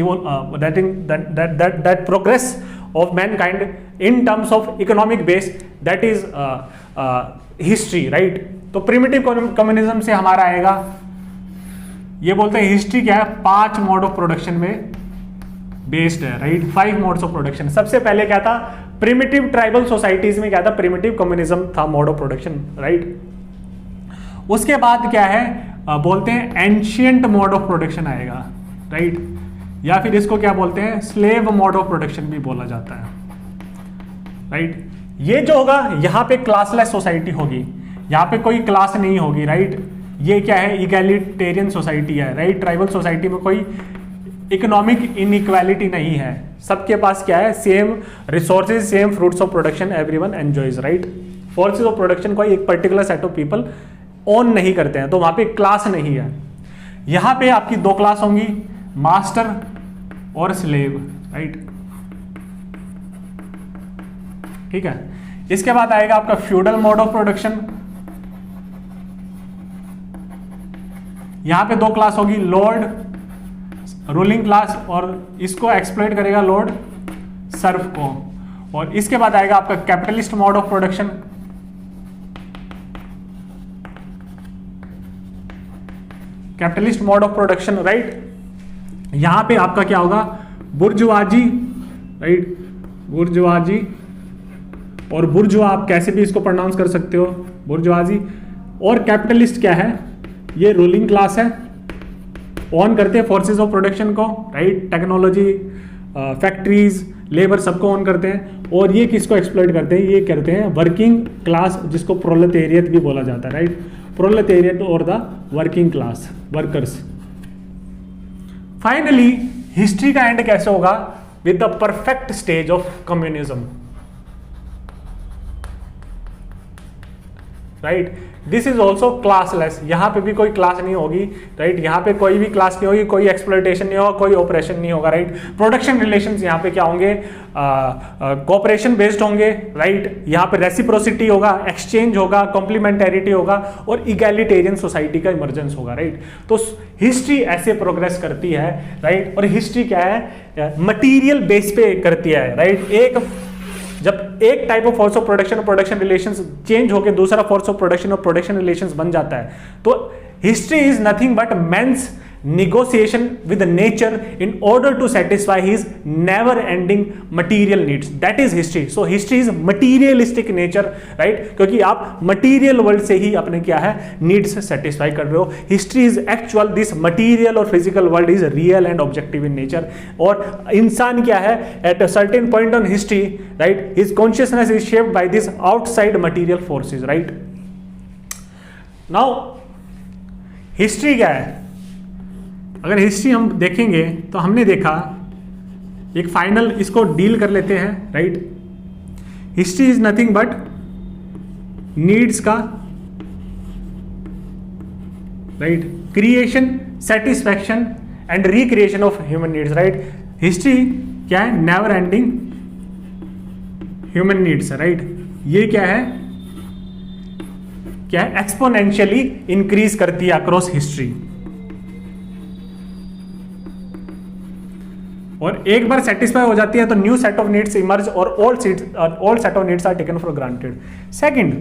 that progress of mankind in terms of economic base. That is history. Right? तो primitive communism से हमारा आएगा, ये बोलते हैं history क्या है, 5 mode of production में बेस्ड है, राइट। 5 modes of production. सबसे पहले क्या था, प्रिमिटिव ट्राइबल सोसाइटीज में क्या था, प्रिमिटिव कम्युनिज्म था मोड ऑफ प्रोडक्शन, राइट। उसके बाद क्या है, बोलते हैं एंशियंट मोड ऑफ प्रोडक्शन आएगा, राइट, या फिर इसको क्या बोलते हैं, स्लेव मोड ऑफ प्रोडक्शन भी बोला जाता है, राइट। ये जो होगा यहाँ पे क्लासलेस सोसाइटी होगी, यहाँ पे कोई क्लास नहीं होगी, राइट। ये क्या है, इगैलिटेरियन सोसाइटी है, राइट। ट्राइबल सोसाइटी में कोई इकोनॉमिक इनइक्वालिटी नहीं है, सबके पास क्या है, same resources, same fruits of production everyone enjoys, right. Forces of production कोई एक particular set of people own नहीं करते हैं, तो वहां पे क्लास नहीं है। यहाँ पे आपकी 2 क्लास होंगी, मास्टर और स्लेव, राइट। ठीक है। इसके बाद आएगा आपका फ्यूडल मोड ऑफ प्रोडक्शन। यहां पे 2 क्लास होगी, लॉर्ड, रूलिंग क्लास, और इसको एक्सप्लॉइट करेगा लॉर्ड सर्फ को। और इसके बाद आएगा आपका capitalist mode of production. Capitalist mode of production, right. यहां पे आपका क्या होगा, बुर्जुआजी, राइट, बुर्जुआजी, और बुर्जुआ आप कैसे भी इसको प्रोनाउंस कर सकते हो, बुर्जुआजी। और कैपिटलिस्ट क्या है, ये रूलिंग क्लास है, ऑन करते हैं फोर्सेस ऑफ प्रोडक्शन को, राइट, टेक्नोलॉजी, फैक्ट्रीज, लेबर सबको ऑन करते हैं। और ये किसको एक्सप्लॉइट करते हैं, ये करते हैं वर्किंग क्लास, जिसको प्रोलेटेरियट भी बोला जाता है, राइट, प्रोलेटेरियट और the working class, workers. Finally history का एंड कैसे होगा, with the perfect stage of communism, right. This is also classless, यहां पे भी कोई क्लास नहीं होगी, राइट, यहां पे कोई भी क्लास नहीं होगी, कोई एक्सप्लॉइटेशन नहीं होगा, कोई ऑपरेशन नहीं होगा, राइट। प्रोडक्शन रिलेशंस यहां पे क्या होंगे, कोऑपरेशन बेस्ड होंगे, राइट, यहां पे रेसिप्रोसिटी होगा, एक्सचेंज होगा, कॉम्प्लीमेंटेरिटी होगा, और इगैलिटेरियन सोसाइटी का इमर्जेंस होगा, राइट। तो हिस्ट्री ऐसे प्रोग्रेस करती है, राइट। और हिस्ट्री क्या है, मटीरियल बेस पे करती है, राइट। जब एक type of force of production और प्रोडक्शन रिलेशंस चेंज होकर दूसरा फोर्स ऑफ प्रोडक्शन और प्रोडक्शन रिलेशंस बन जाता है, तो history is nothing but man's negotiation with nature in order to satisfy his never ending material needs. That is history. So history is materialistic nature, right? क्योंकि आप material world से ही अपने क्या है needs satisfy कर रहे हो. History is actual, this material or physical world is real and objective in nature. और इंसान क्या है at a certain point on history, right? His consciousness is shaped by this outside material forces, right? Now history क्या है? अगर history हम देखेंगे तो हमने देखा एक फाइनल इसको डील कर लेते हैं, right. History is nothing but needs का, right, creation, satisfaction and recreation of human needs, right. History क्या है? Never ending human needs, right. ये क्या है? क्या है? एक्सपोनेंशियली इंक्रीज करती है अक्रॉस हिस्ट्री. और एक बार सेटिस्फाई हो जाती है तो new set of needs emerge और old set of needs are taken for granted. Second,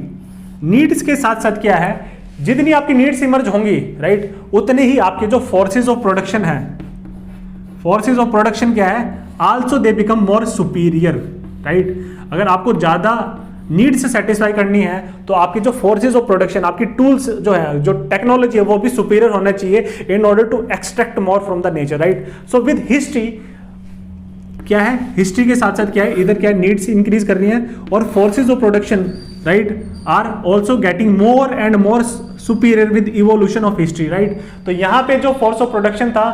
needs के साथ साथ क्या है, जितनी आपकी नीड्स इमर्ज होंगी, राइट, उतने ही आपके जो फोर्सेज ऑफ प्रोडक्शन है, फोर्सेज ऑफ प्रोडक्शन क्या है, also they become more superior, right. अगर आपको ज्यादा नीड्स सेटिस्फाई करनी है तो आपकी जो फोर्सेज ऑफ प्रोडक्शन, आपकी टूल्स जो है, जो टेक्नोलॉजी है, वो भी सुपीरियर होना चाहिए in order to extract more from the nature, right. So with history क्या है, हिस्ट्री के साथ साथ क्या है, इधर क्या है, नीड्स इंक्रीज कर रही है और forces of production, right, are also getting more and more superior with evolution of history, right. तो यहाँ पे जो फोर्स ऑफ प्रोडक्शन था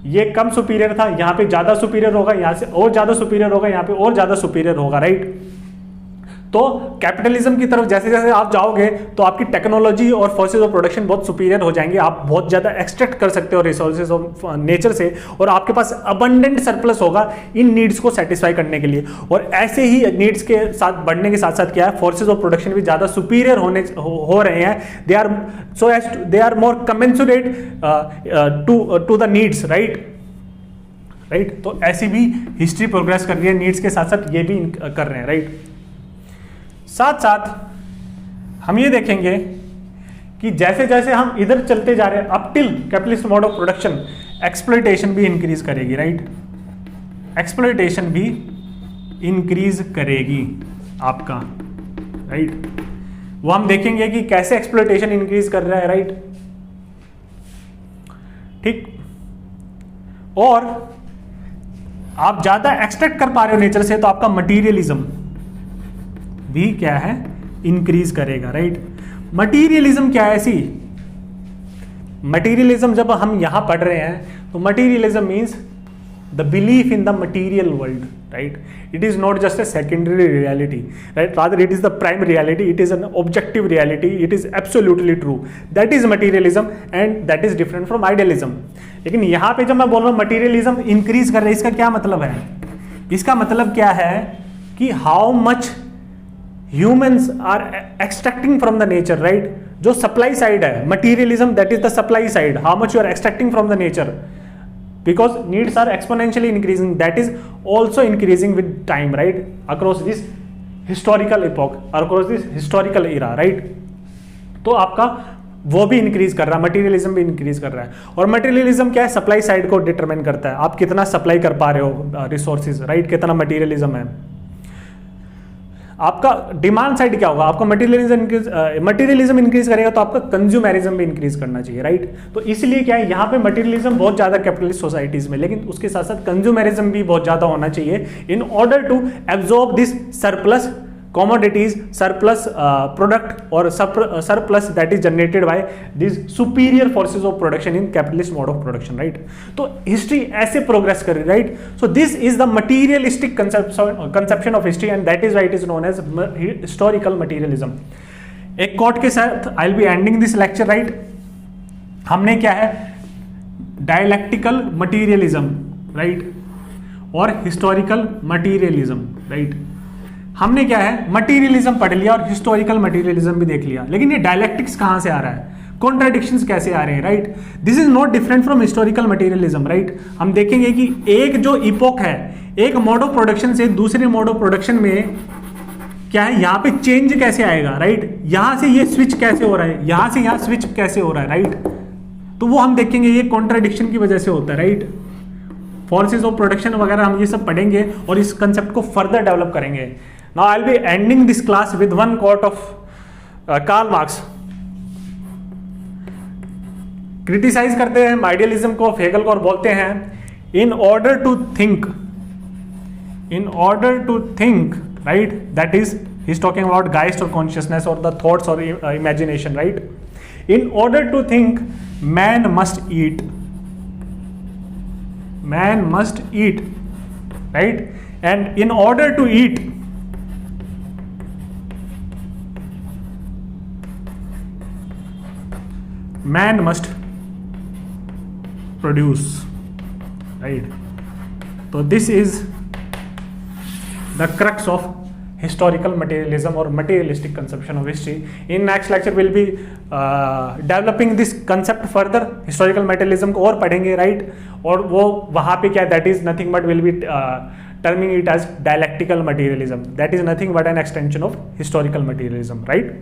ये कम सुपीरियर था, यहाँ पे ज्यादा सुपीरियर होगा, यहाँ से और ज्यादा सुपीरियर होगा, यहाँ पे और ज्यादा सुपीरियर होगा, राइट. तो कैपिटलिज्म की तरफ जैसे जैसे आप जाओगे तो आपकी टेक्नोलॉजी और फोर्सेज ऑफ प्रोडक्शन बहुत सुपीरियर हो जाएंगे, आप बहुत ज्यादा एक्सट्रैक्ट कर सकते हो रिसोर्सेज ऑफ नेचर से, और आपके पास अबंडेंट सरप्लस होगा इन नीड्स को सेटिस्फाई करने के लिए. और ऐसे ही नीड्स के साथ बढ़ने के साथ साथ क्या है, फोर्सेज ऑफ प्रोडक्शन भी ज्यादा सुपीरियर हो रहे हैं, they are more commensurate to the needs, right. तो ऐसी भी हिस्ट्री प्रोग्रेस कर रही है, नीड्स के साथ साथ ये भी कर रहे हैं, राइट. साथ साथ हम ये देखेंगे कि जैसे जैसे हम इधर चलते जा रहे हैं up till capitalist mode of production, exploitation भी इंक्रीज करेगी, राइट. एक्सप्लॉइटेशन भी इंक्रीज करेगी आपका, राइट. वो हम देखेंगे कि कैसे एक्सप्लॉइटेशन इंक्रीज कर रहा है, राइट. ठीक. और आप ज्यादा एक्सट्रैक्ट कर पा रहे हो नेचर से तो आपका मटीरियलिज्म भी क्या है, इंक्रीज करेगा, राइट. मटीरियलिज्म क्या है? ऐसी मटीरियलिज्म जब हम यहां पढ़ रहे हैं तो materialism means the belief in the material world, right. It is not just a secondary reality, right, rather it is the prime reality, it is an objective reality, it is absolutely true. That is materialism and that is different from idealism. लेकिन यहां पे जब मैं बोल रहा हूं materialism increase कर रहा है, इसका क्या मतलब है? इसका मतलब क्या है कि how much humans are extracting from the nature, right. जो supply side है, materialism, that is the supply side, how much you are extracting from the nature, because needs are exponentially increasing, that is also increasing with time, right, across this historical epoch, across this historical era, right. तो आपका वो भी increase कर रहा है, materialism भी increase कर रहा है। और मटेरियलिज्म क्या है, सप्लाई साइड को डिटरमाइन करता है, आप कितना सप्लाई कर पा रहे हो रिसोर्सेज, राइट, कितना मटेरियलिज्म है। आपका डिमांड साइड क्या होगा, आपका मटेरियलिज्म इंक्रीज करेगा तो आपका कंज्यूमरिज्म भी इंक्रीज करना चाहिए, राइट। तो इसलिए क्या है, यहाँ पे मटेरियलिज्म बहुत ज्यादा कैपिटलिस्ट सोसाइटीज में, लेकिन उसके साथ साथ कंज्यूमरिज्म भी बहुत ज्यादा होना चाहिए in order to absorb this surplus commodities, surplus product or surplus that is generated by these superior forces of production in capitalist mode of production, right। तो history ऐसे progress कर रही, right। so this is the materialistic conception of history and that is why it is known as historical materialism। एक quote के साथ I'll be ending this lecture, right। हमने क्या है, dialectical materialism, right, और historical materialism, right। हमने क्या है, मटीरियलिज्म पढ़ लिया और हिस्टोरिकल मटीरियलिज्म भी देख लिया, लेकिन ये डायलेक्टिक्स कहां से आ रहा है, कॉन्ट्राडिक्शंस कैसे आ रहे हैं, right. This is not different from historical materialism, right. हम देखेंगे कि एक जो इपोक है, एक मोड ऑफ प्रोडक्शन से दूसरे मोड ऑफ प्रोडक्शन में क्या है, यहाँ पे चेंज कैसे आएगा, राइट। यहां से ये स्विच कैसे हो रहा है, यहां से यहाँ स्विच कैसे हो रहा है, राइट। तो वो हम देखेंगे, ये कॉन्ट्राडिक्शन की वजह से होता है, राइट। फोर्सेज ऑफ प्रोडक्शन वगैरह हम ये सब पढ़ेंगे और इस कंसेप्ट को फर्दर डेवलप करेंगे। Now I'll be ending this class with one quote of Karl Marx। Criticize करते हैं आइडियलिज्म को, हेगल को, और बोलते हैं in order to think, right, that is he's talking about Geist or consciousness or the thoughts or imagination, right। in order to think man must eat, right, and in order to eat man must produce, right। so this is the crux of historical materialism or materialistic conception of history। in next lecture we'll be developing this concept further, historical materialism को और पढ़ेंगे, right। और वो वहाँ पे क्या, that is nothing but will be terming it as dialectical materialism, that is nothing but an extension of historical materialism, right।